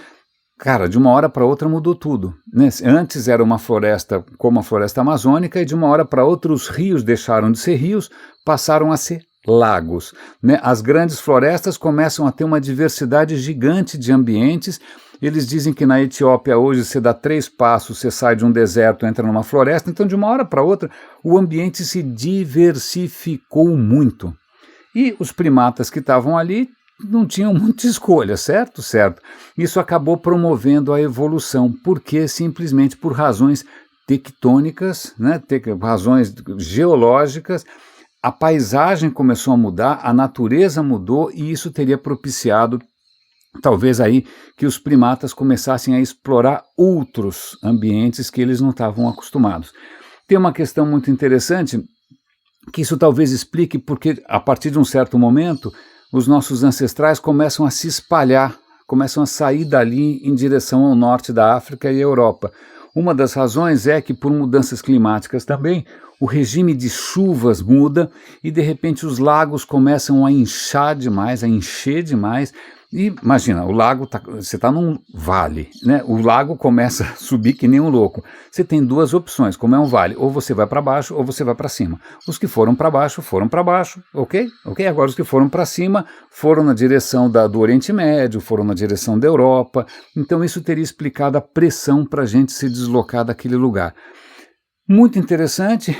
Cara, de uma hora para outra mudou tudo, né? Antes era uma floresta como a floresta amazônica e de uma hora para outra os rios deixaram de ser rios, passaram a ser lagos, né? As grandes florestas começam a ter uma diversidade gigante de ambientes. Eles dizem que na Etiópia hoje você dá 3 passos, você sai de um deserto, entra numa floresta, então de uma hora para outra o ambiente se diversificou muito. E os primatas que estavam ali não tinham muita escolha, certo? Certo. Isso acabou promovendo a evolução, porque simplesmente por razões tectônicas, né, razões geológicas, a paisagem começou a mudar, a natureza mudou e isso teria propiciado talvez aí que os primatas começassem a explorar outros ambientes que eles não estavam acostumados. Tem uma questão muito interessante, que isso talvez explique porque a partir de um certo momento os nossos ancestrais começam a se espalhar, começam a sair dali em direção ao norte da África e Europa. Uma das razões é que por mudanças climáticas também, o regime de chuvas muda e de repente os lagos começam a inchar demais, a encher demais. E imagina, o lago, você está num vale, né? O lago começa a subir que nem um louco. Você tem 2 opções, como é um vale, ou você vai para baixo ou você vai para cima. Os que foram para baixo, ok? Agora os que foram para cima foram na direção do Oriente Médio, foram na direção da Europa. Então isso teria explicado a pressão para a gente se deslocar daquele lugar. Muito interessante,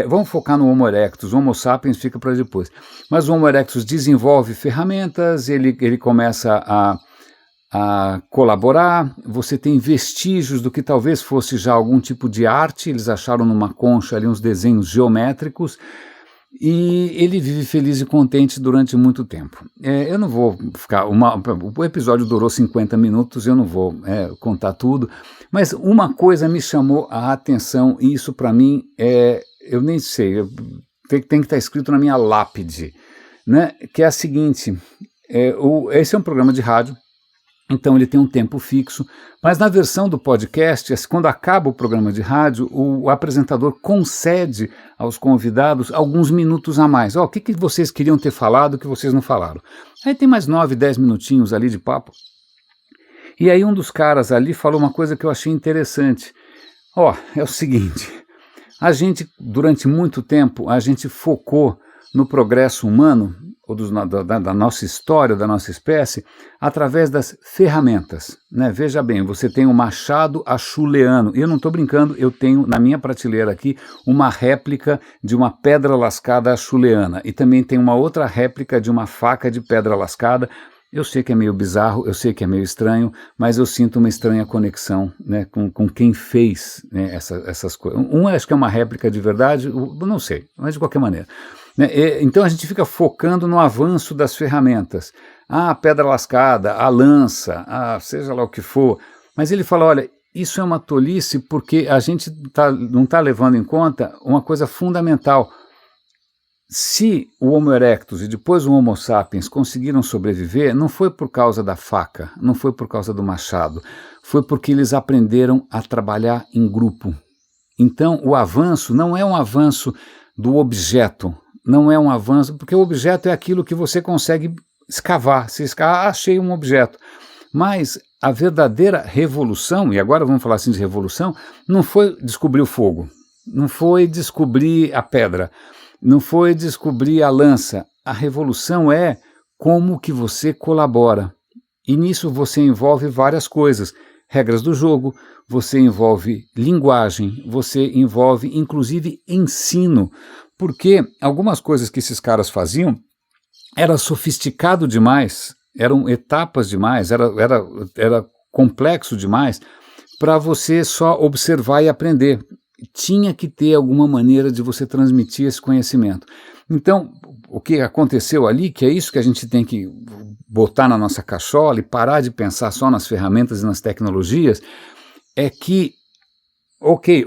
vamos focar no Homo erectus, o Homo sapiens fica para depois. Mas o Homo erectus desenvolve ferramentas, ele começa a colaborar, você tem vestígios do que talvez fosse já algum tipo de arte, eles acharam numa concha ali uns desenhos geométricos, e ele vive feliz e contente durante muito tempo. Eu não vou ficar... o episódio durou 50 minutos, eu não vou contar tudo, mas uma coisa me chamou a atenção, e isso para mim eu nem sei, tem que estar escrito na minha lápide, né? Que é a seguinte, esse é um programa de rádio, Então ele tem um tempo fixo, mas na versão do podcast, quando acaba o programa de rádio, o apresentador concede aos convidados alguns minutos a mais. O que vocês queriam ter falado que vocês não falaram? Aí tem mais 9, 10 minutinhos ali de papo. E aí um dos caras ali falou uma coisa que eu achei interessante. É o seguinte, a gente, durante muito tempo, a gente focou no progresso humano, ou da nossa história, da nossa espécie, através das ferramentas, né? Veja bem, você tem um machado achuleano, e eu não estou brincando, eu tenho na minha prateleira aqui uma réplica de uma pedra lascada achuleana, e também tem uma outra réplica de uma faca de pedra lascada. Eu sei que é meio bizarro, eu sei que é meio estranho, mas eu sinto uma estranha conexão, né, com quem fez, né, essas coisas. Acho que é uma réplica de verdade, não sei, mas de qualquer maneira. Então a gente fica focando no avanço das ferramentas. A pedra lascada, a lança, seja lá o que for. Mas ele fala, olha, isso é uma tolice porque a gente não está levando em conta uma coisa fundamental. Se o Homo erectus e depois o Homo sapiens conseguiram sobreviver, não foi por causa da faca, não foi por causa do machado, foi porque eles aprenderam a trabalhar em grupo. Então o avanço não é um avanço do objeto, não é um avanço, porque o objeto é aquilo que você consegue escavar, achei um objeto. Mas a verdadeira revolução, e agora vamos falar assim de revolução, não foi descobrir o fogo, não foi descobrir a pedra, não foi descobrir a lança. A revolução é como que você colabora. E nisso você envolve várias coisas. Regras do jogo, você envolve linguagem, você envolve inclusive ensino. Porque algumas coisas que esses caras faziam era sofisticado demais, eram etapas demais, era complexo demais para você só observar e aprender. Tinha que ter alguma maneira de você transmitir esse conhecimento. Então, o que aconteceu ali, que é isso que a gente tem que botar na nossa cachola e parar de pensar só nas ferramentas e nas tecnologias, é que,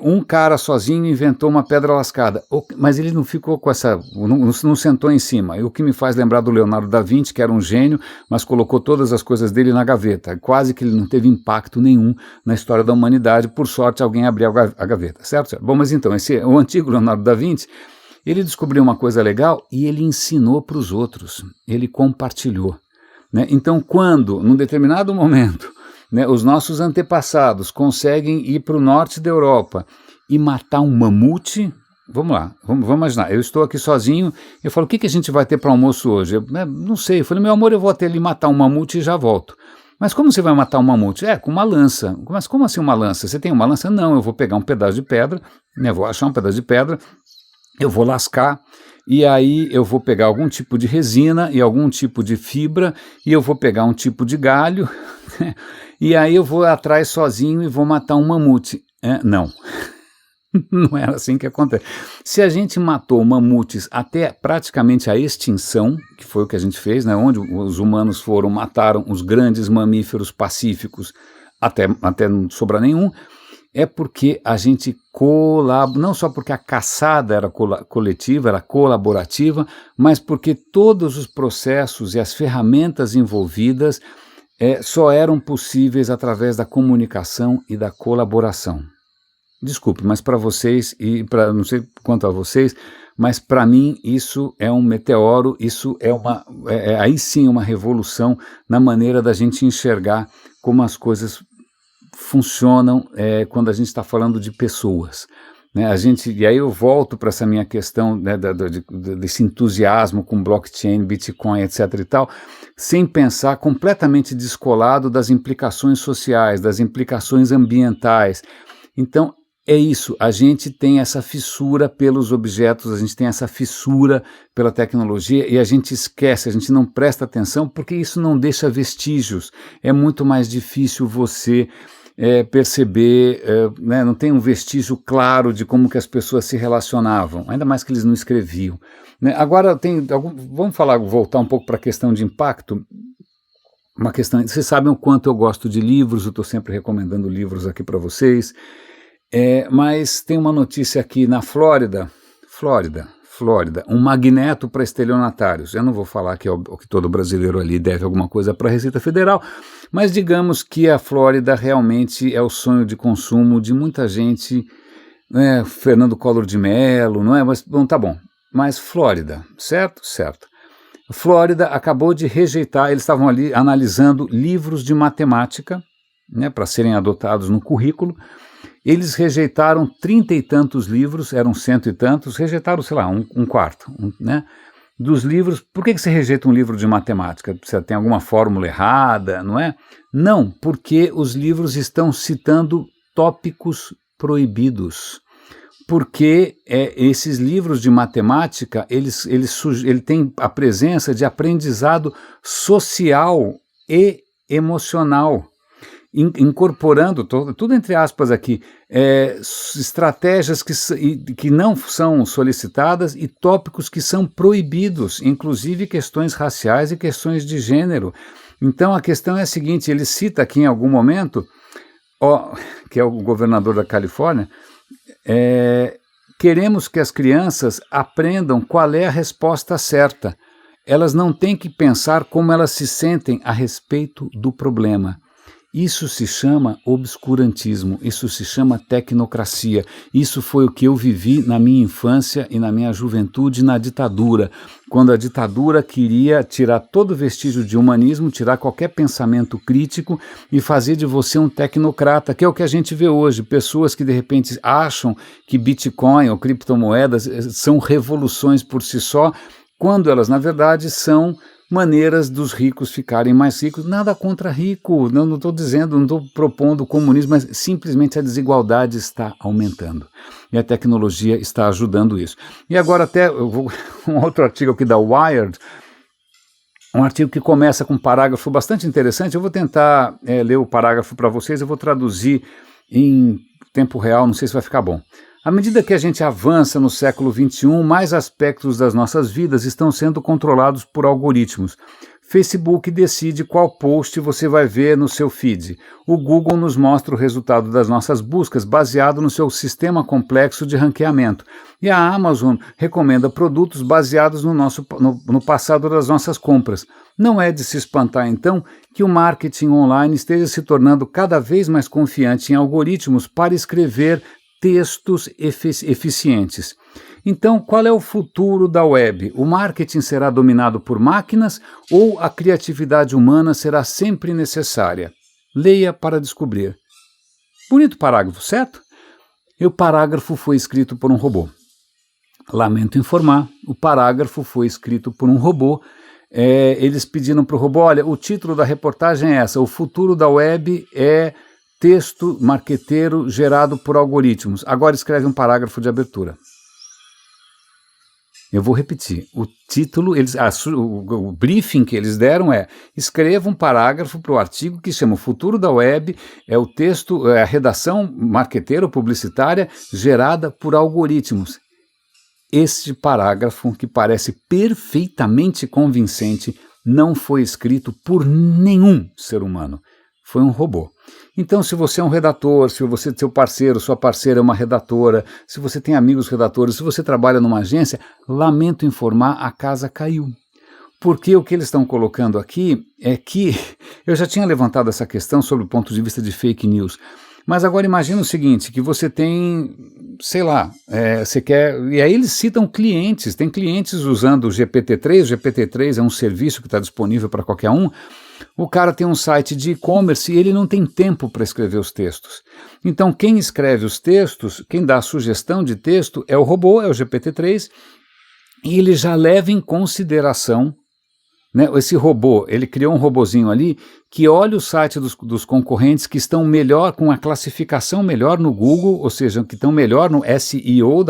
um cara sozinho inventou uma pedra lascada, mas ele não ficou com essa, não sentou em cima. E o que me faz lembrar do Leonardo da Vinci, que era um gênio, mas colocou todas as coisas dele na gaveta. Quase que ele não teve impacto nenhum na história da humanidade. Por sorte, alguém abriu a gaveta, certo? Bom, mas então, o antigo Leonardo da Vinci, ele descobriu uma coisa legal e ele ensinou para os outros, ele compartilhou. Né? Então, quando, num determinado momento, né, os nossos antepassados conseguem ir para o norte da Europa e matar um mamute, vamos lá, vamos imaginar, eu estou aqui sozinho, eu falo, o que a gente vai ter para almoço hoje? Não sei, eu falei, meu amor, eu vou até ali matar um mamute e já volto. Mas como você vai matar um mamute? Com uma lança. Mas como assim uma lança? Você tem uma lança? Não, eu vou pegar um pedaço de pedra, né, vou achar um pedaço de pedra, eu vou lascar, e aí eu vou pegar algum tipo de resina e algum tipo de fibra, e eu vou pegar um tipo de galho, e aí eu vou atrás sozinho e vou matar um mamute. Não, não era assim que acontece. Se a gente matou mamutes até praticamente a extinção, que foi o que a gente fez, né, onde os humanos mataram os grandes mamíferos pacíficos até não sobrar nenhum, é porque a gente não só porque a caçada era coletiva, era colaborativa, mas porque todos os processos e as ferramentas envolvidas só eram possíveis através da comunicação e da colaboração. Desculpe, mas para vocês, não sei quanto a vocês, mas para mim isso é um meteoro, isso é aí sim uma revolução na maneira da gente enxergar como as coisas funcionam quando a gente está falando de pessoas. Né? E aí eu volto para essa minha questão, né, desse entusiasmo com blockchain, Bitcoin, etc. e tal, sem pensar, completamente descolado das implicações sociais, das implicações ambientais. Então, é isso, a gente tem essa fissura pelos objetos, a gente tem essa fissura pela tecnologia e a gente esquece, a gente não presta atenção porque isso não deixa vestígios. É muito mais difícil você perceber, né, não tem um vestígio claro de como que as pessoas se relacionavam, ainda mais que eles não escreviam. Né? Agora, vamos voltar um pouco para a questão de impacto. Uma questão, vocês sabem o quanto eu gosto de livros, eu estou sempre recomendando livros aqui para vocês. Mas tem uma notícia aqui na Flórida, Flórida, um magneto para estelionatários. Eu não vou falar que que todo brasileiro ali deve alguma coisa para a Receita Federal, mas digamos que a Flórida realmente é o sonho de consumo de muita gente, né? Fernando Collor de Mello, não é? Mas bom, tá bom. Mas Flórida, certo? Certo. Flórida acabou de rejeitar, eles estavam ali analisando livros de matemática, né, para serem adotados no currículo. Eles rejeitaram 30 e tantos livros, eram 100 e tantos, rejeitaram, sei lá, um quarto, né, dos livros. Por que você rejeita um livro de matemática? Você tem alguma fórmula errada, não é? Não, porque os livros estão citando tópicos proibidos. Porque esses livros de matemática, ele tem a presença de aprendizado social e emocional, incorporando, tudo entre aspas aqui, estratégias que não são solicitadas e tópicos que são proibidos, inclusive questões raciais e questões de gênero. Então a questão é a seguinte, ele cita aqui em algum momento, que é o governador da Califórnia, queremos que as crianças aprendam qual é a resposta certa. Elas não têm que pensar como elas se sentem a respeito do problema. Isso se chama obscurantismo, isso se chama tecnocracia. Isso foi o que eu vivi na minha infância e na minha juventude na ditadura, quando a ditadura queria tirar todo vestígio de humanismo, tirar qualquer pensamento crítico e fazer de você um tecnocrata, que é o que a gente vê hoje, pessoas que de repente acham que Bitcoin ou criptomoedas são revoluções por si só, quando elas na verdade são maneiras dos ricos ficarem mais ricos. Nada contra rico, não estou dizendo, não estou propondo comunismo, mas simplesmente a desigualdade está aumentando. E a tecnologia está ajudando isso. E agora até, um outro artigo aqui da Wired, um artigo que começa com um parágrafo bastante interessante. Eu vou tentar ler o parágrafo para vocês, eu vou traduzir em tempo real, não sei se vai ficar bom. À medida que a gente avança no século XXI, mais aspectos das nossas vidas estão sendo controlados por algoritmos. Facebook decide qual post você vai ver no seu feed. O Google nos mostra o resultado das nossas buscas baseado no seu sistema complexo de ranqueamento. E a Amazon recomenda produtos baseados no passado das nossas compras. Não é de se espantar, então, que o marketing online esteja se tornando cada vez mais confiante em algoritmos para escrever textos eficientes. Então, qual é o futuro da web? O marketing será dominado por máquinas ou a criatividade humana será sempre necessária? Leia para descobrir. Bonito parágrafo, certo? E o parágrafo foi escrito por um robô. Lamento informar, o parágrafo foi escrito por um robô. Eles pediram para o robô, olha, o título da reportagem é essa, o futuro da web é texto marqueteiro gerado por algoritmos. Agora escreve um parágrafo de abertura. Eu vou repetir. O título, o briefing que eles deram escreva um parágrafo para o artigo que chama O Futuro da Web, é o texto, é a redação marqueteira ou publicitária gerada por algoritmos. Este parágrafo, que parece perfeitamente convincente, não foi escrito por nenhum ser humano. Foi um robô. Então, se você é um redator, se seu parceiro, sua parceira é uma redatora, se você tem amigos redatores, se você trabalha numa agência, lamento informar, a casa caiu. Porque o que eles estão colocando aqui é que, eu já tinha levantado essa questão sobre o ponto de vista de fake news, mas agora imagina o seguinte, que você tem, sei lá, você quer, e aí eles citam clientes, tem clientes usando o GPT-3, o GPT-3 é um serviço que está disponível para qualquer um. O cara tem um site de e-commerce e ele não tem tempo para escrever os textos. Então quem escreve os textos, quem dá a sugestão de texto é o robô, é o GPT-3, e ele já leva em consideração, né, esse robô, ele criou um robozinho ali que olha o site dos concorrentes que estão melhor, com a classificação melhor no Google, ou seja, que estão melhor no SEO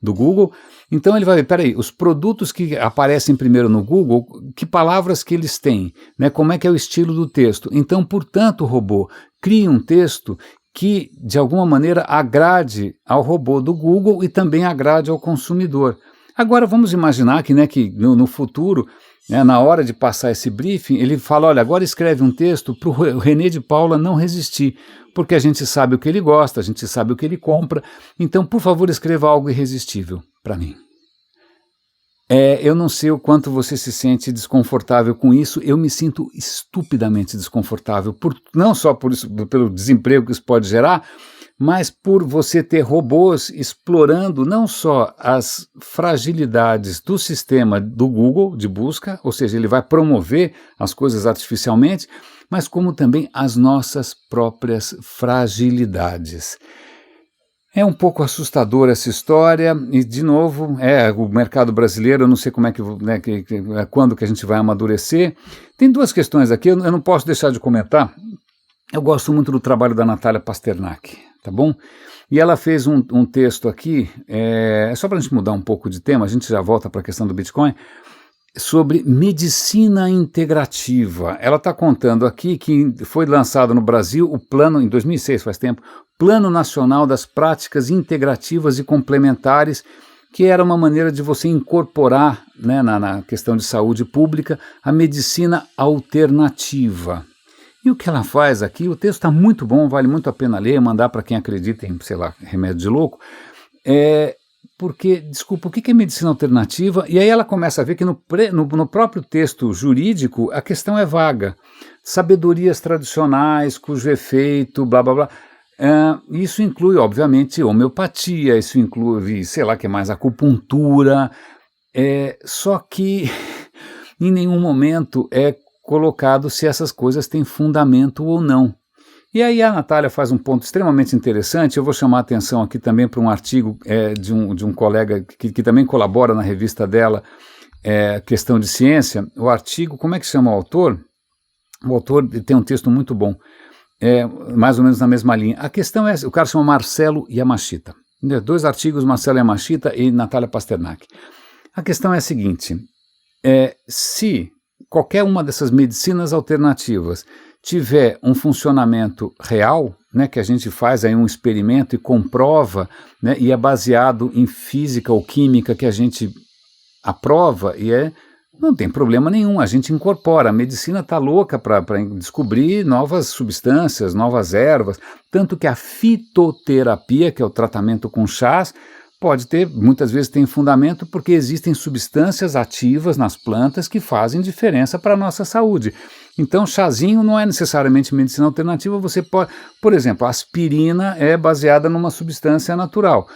do Google. Então ele vai ver, peraí, os produtos que aparecem primeiro no Google, que palavras que eles têm, né, como é que é o estilo do texto. Então, portanto, o robô cria um texto que, de alguma maneira, agrade ao robô do Google e também agrade ao consumidor. Agora, vamos imaginar que no futuro, na hora de passar esse briefing, ele fala, olha, agora escreve um texto para o René de Paula não resistir, porque a gente sabe o que ele gosta, a gente sabe o que ele compra, então, por favor, escreva algo irresistível para mim. Eu não sei o quanto você se sente desconfortável com isso, eu me sinto estupidamente desconfortável, não só por isso, pelo desemprego que isso pode gerar, mas por você ter robôs explorando não só as fragilidades do sistema do Google de busca, ou seja, ele vai promover as coisas artificialmente, mas como também as nossas próprias fragilidades. É um pouco assustador essa história e, de novo, o mercado brasileiro, eu não sei como é que, né, quando que a gente vai amadurecer. Tem duas questões aqui, eu não posso deixar de comentar. Eu gosto muito do trabalho da Natália Pasternak, tá bom? E ela fez um texto aqui, só para a gente mudar um pouco de tema, a gente já volta para a questão do Bitcoin, sobre medicina integrativa. Ela está contando aqui que foi lançado no Brasil o plano, em 2006, faz tempo, Plano Nacional das Práticas Integrativas e Complementares, que era uma maneira de você incorporar, né, na questão de saúde pública, a medicina alternativa. E o que ela faz aqui, o texto está muito bom, vale muito a pena ler, mandar para quem acredita em, sei lá, remédio de louco, porque, desculpa, o que é medicina alternativa? E aí ela começa a ver que no próprio texto jurídico a questão é vaga. Sabedorias tradicionais, cujo efeito, blá blá blá. Isso inclui, obviamente, homeopatia, isso inclui, sei lá, que é mais acupuntura, só que em nenhum momento é colocado se essas coisas têm fundamento ou não. E aí a Natália faz um ponto extremamente interessante, eu vou chamar a atenção aqui também para um artigo de um colega que também colabora na revista dela, Questão de Ciência. O artigo, como é que chama o autor? O autor tem um texto muito bom, mais ou menos na mesma linha. A questão o cara chama Marcelo Yamashita. 2 artigos, Marcelo Yamashita e Natália Pasternak. A questão é a seguinte, se qualquer uma dessas medicinas alternativas tiver um funcionamento real, né, que a gente faz aí um experimento e comprova, né, e é baseado em física ou química que a gente aprova, não tem problema nenhum, a gente incorpora. A medicina está louca para descobrir novas substâncias, novas ervas, tanto que a fitoterapia, que é o tratamento com chás, muitas vezes tem fundamento porque existem substâncias ativas nas plantas que fazem diferença para a nossa saúde. Então, chazinho não é necessariamente medicina alternativa, você pode, por exemplo, a aspirina é baseada numa substância natural.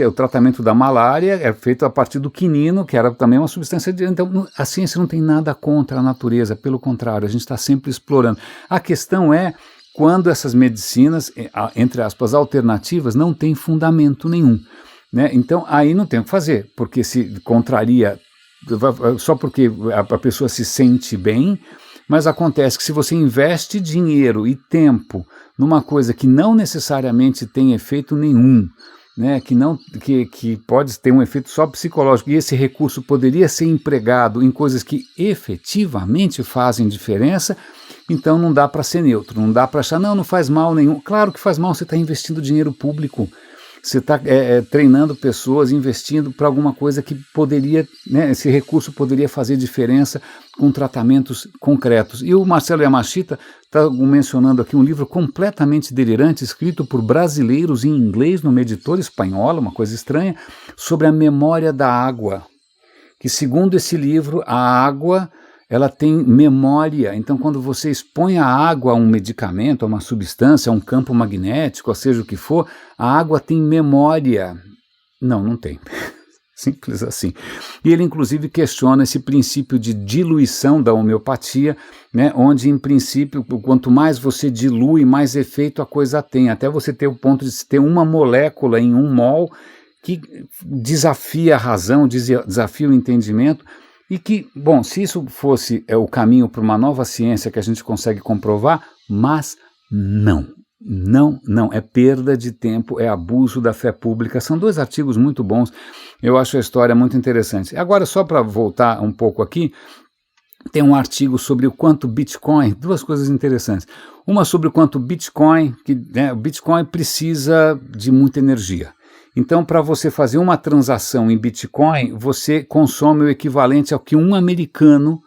O tratamento da malária é feito a partir do quinino, que era também uma substância então, a ciência não tem nada contra a natureza, pelo contrário, a gente está sempre explorando. A questão é quando essas medicinas, entre aspas, alternativas, não têm fundamento nenhum. Né? Então, aí não tem o que fazer, porque se contraria, só porque a pessoa se sente bem, mas acontece que se você investe dinheiro e tempo numa coisa que não necessariamente tem efeito nenhum, né, que pode ter um efeito só psicológico, e esse recurso poderia ser empregado em coisas que efetivamente fazem diferença, então não dá para ser neutro, não dá para achar, não faz mal nenhum. Claro que faz mal, você está investindo dinheiro público. Você está treinando pessoas, investindo para alguma coisa que poderia, né, esse recurso poderia fazer diferença com tratamentos concretos. E o Marcelo Yamashita está mencionando aqui um livro completamente delirante, escrito por brasileiros em inglês, numa editora espanhola, uma coisa estranha, sobre a memória da água. Que segundo esse livro, a água ela tem memória, então quando você expõe a água a um medicamento, a uma substância, a um campo magnético, ou seja o que for, a água tem memória. Não tem. Simples assim. E ele inclusive questiona esse princípio de diluição da homeopatia, né, onde em princípio, quanto mais você dilui, mais efeito a coisa tem, até você ter o ponto de ter uma molécula em 1 mol que desafia a razão, desafia o entendimento. E que, bom, se isso fosse o caminho para uma nova ciência que a gente consegue comprovar, mas não, é perda de tempo, é abuso da fé pública. São 2 artigos muito bons, eu acho a história muito interessante. Agora, só para voltar um pouco aqui, tem um artigo sobre o quanto Bitcoin, 2 coisas interessantes. Uma sobre o quanto Bitcoin, o Bitcoin precisa de muita energia. Então, para você fazer uma transação em Bitcoin, você consome o equivalente ao que um americano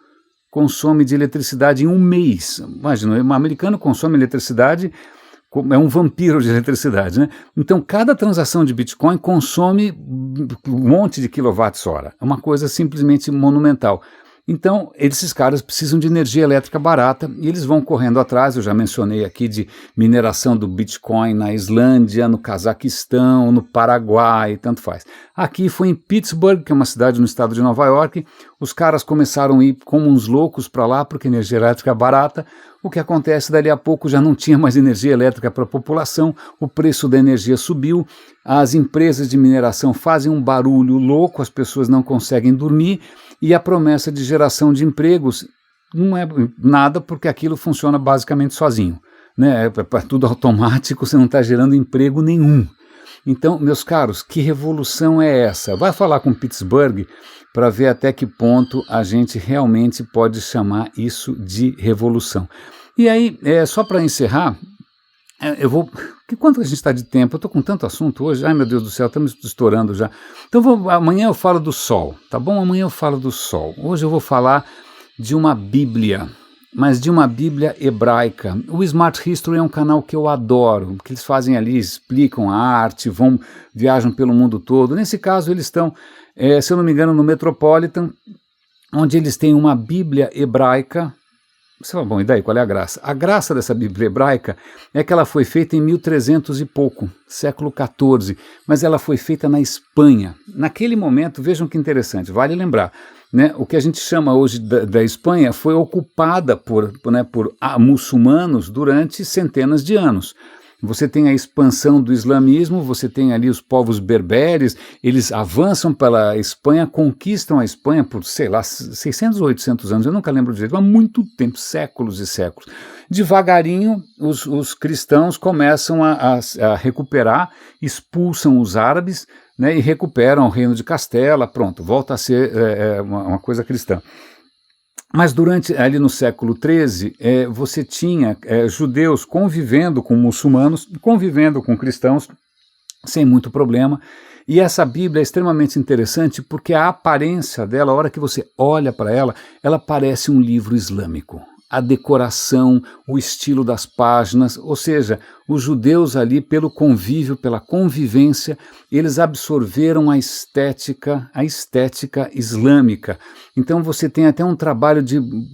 consome de eletricidade em um mês. Imagina, um americano consome eletricidade é um vampiro de eletricidade, né? Então, cada transação de Bitcoin consome um monte de quilowatts-hora. É uma coisa simplesmente monumental. Então, esses caras precisam de energia elétrica barata e eles vão correndo atrás. Eu já mencionei aqui de mineração do Bitcoin na Islândia, no Cazaquistão, no Paraguai, tanto faz. Aqui foi em Pittsburgh, que é uma cidade no estado de Nova York. Os caras começaram a ir como uns loucos para lá, porque energia elétrica é barata. O que acontece, dali a pouco já não tinha mais energia elétrica para a população, o preço da energia subiu, as empresas de mineração fazem um barulho louco, as pessoas não conseguem dormir, e a promessa de geração de empregos não é nada, porque aquilo funciona basicamente sozinho, né? É tudo automático, você não está gerando emprego nenhum. Então, meus caros, que revolução é essa? Vai falar com Pittsburgh para ver até que ponto a gente realmente pode chamar isso de revolução. E aí, só para encerrar, quanto a gente está de tempo? Eu estou com tanto assunto hoje, ai meu Deus do céu, estamos estourando já. Então amanhã eu falo do Sol, tá bom? Amanhã eu falo do Sol. Hoje eu vou falar de uma Bíblia, mas de uma Bíblia hebraica. O Smart History é um canal que eu adoro, que eles fazem ali, explicam a arte, viajam pelo mundo todo. Nesse caso eles estão, se eu não me engano, no Metropolitan, onde eles têm uma Bíblia hebraica. Você fala, bom, e daí, qual é a graça? A graça dessa Bíblia hebraica é que ela foi feita em 1300 e pouco, século XIV, mas ela foi feita na Espanha. Naquele momento, vejam que interessante, vale lembrar, né, o que a gente chama hoje da Espanha foi ocupada por muçulmanos durante centenas de anos. Você tem a expansão do islamismo, você tem ali os povos berberes, eles avançam pela Espanha, conquistam a Espanha por, sei lá, 600 ou 800 anos, eu nunca lembro direito, há muito tempo, séculos e séculos. Devagarinho, os cristãos começam a recuperar, expulsam os árabes, né, e recuperam o reino de Castela, pronto, volta a ser uma coisa cristã. Mas ali no século XIII, você tinha judeus convivendo com muçulmanos, convivendo com cristãos, sem muito problema. E essa Bíblia é extremamente interessante porque a aparência dela, a hora que você olha para ela, ela parece um livro islâmico. A decoração, o estilo das páginas, ou seja, os judeus ali, pelo convívio, pela convivência, eles absorveram a estética islâmica. Então você tem até um trabalho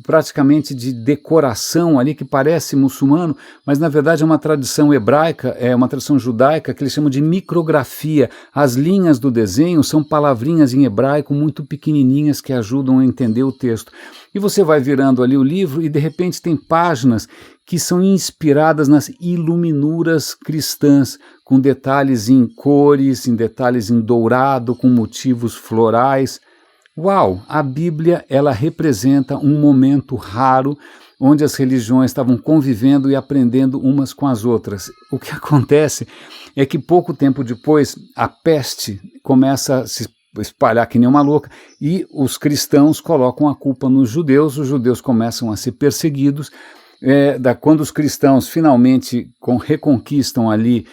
praticamente de decoração ali que parece muçulmano, mas na verdade é uma tradição hebraica, é uma tradição judaica que eles chamam de micrografia. As linhas do desenho são palavrinhas em hebraico muito pequenininhas que ajudam a entender o texto. E você vai virando ali o livro e de repente tem páginas que são inspiradas nas iluminuras cristãs, com detalhes em cores, em detalhes em dourado, com motivos florais. Uau! A Bíblia, ela representa um momento raro onde as religiões estavam convivendo e aprendendo umas com as outras. O que acontece é que pouco tempo depois a peste começa a se espalhar que nem uma louca, e os cristãos colocam a culpa nos judeus, os judeus começam a ser perseguidos. Quando os cristãos finalmente reconquistam ali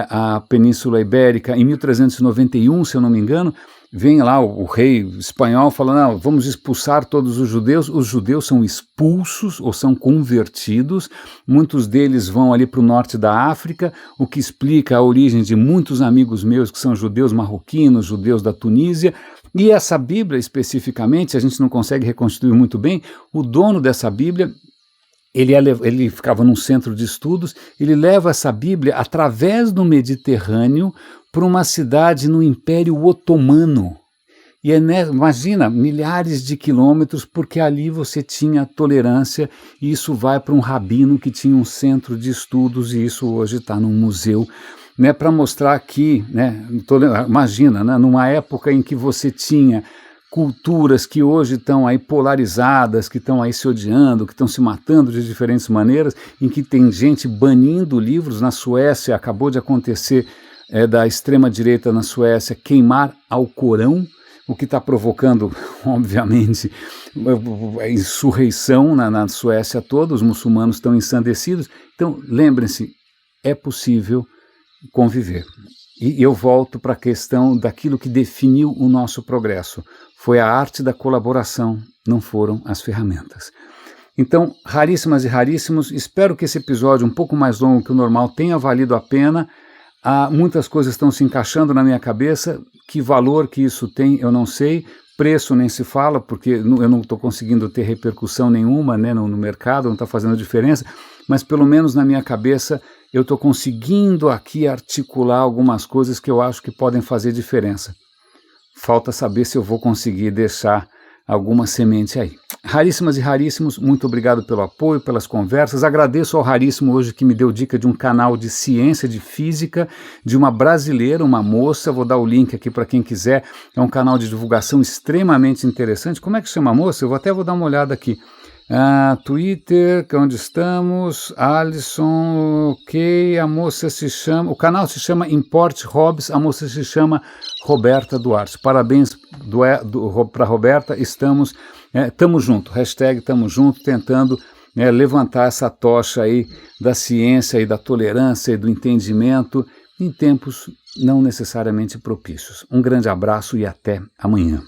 a Península Ibérica, em 1391, se eu não me engano, vem lá o rei espanhol falando, não, vamos expulsar todos os judeus são expulsos ou são convertidos, muitos deles vão ali para o norte da África, o que explica a origem de muitos amigos meus que são judeus marroquinos, judeus da Tunísia, e essa Bíblia especificamente, a gente não consegue reconstruir muito bem, o dono dessa Bíblia, ele ficava num centro de estudos, ele leva essa Bíblia através do Mediterrâneo para uma cidade no Império Otomano. E imagina, milhares de quilômetros, porque ali você tinha tolerância, e isso vai para um rabino que tinha um centro de estudos, e isso hoje está num museu, né, para mostrar que, né, imagina, né, numa época em que você tinha culturas que hoje estão aí polarizadas, que estão aí se odiando, que estão se matando de diferentes maneiras, em que tem gente banindo livros. Na Suécia, acabou de acontecer da extrema-direita na Suécia queimar Alcorão, o que está provocando, obviamente, a insurreição na Suécia toda, os muçulmanos estão ensandecidos. Então, lembrem-se, é possível conviver. E eu volto para a questão daquilo que definiu o nosso progresso. Foi a arte da colaboração, não foram as ferramentas. Então, raríssimas e raríssimos, espero que esse episódio um pouco mais longo que o normal tenha valido a pena. Muitas coisas estão se encaixando na minha cabeça, que valor que isso tem eu não sei, preço nem se fala, porque eu não estou conseguindo ter repercussão nenhuma, né, no mercado, não está fazendo diferença, mas pelo menos na minha cabeça eu estou conseguindo aqui articular algumas coisas que eu acho que podem fazer diferença. Falta saber se eu vou conseguir deixar alguma semente aí. Raríssimas e raríssimos, muito obrigado pelo apoio, pelas conversas. Agradeço ao Raríssimo hoje que me deu dica de um canal de ciência, de física, de uma brasileira, uma moça. Vou dar o link aqui para quem quiser. É um canal de divulgação extremamente interessante. Como é que chama a moça? Eu até vou dar uma olhada aqui. Twitter, onde estamos, Alisson, ok, a moça se chama, o canal se chama Import Hobbies, a moça se chama Roberta Duarte. Parabéns para Roberta, estamos junto, hashtag tamo junto, tentando levantar essa tocha aí da ciência e da tolerância e do entendimento em tempos não necessariamente propícios. Um grande abraço e até amanhã.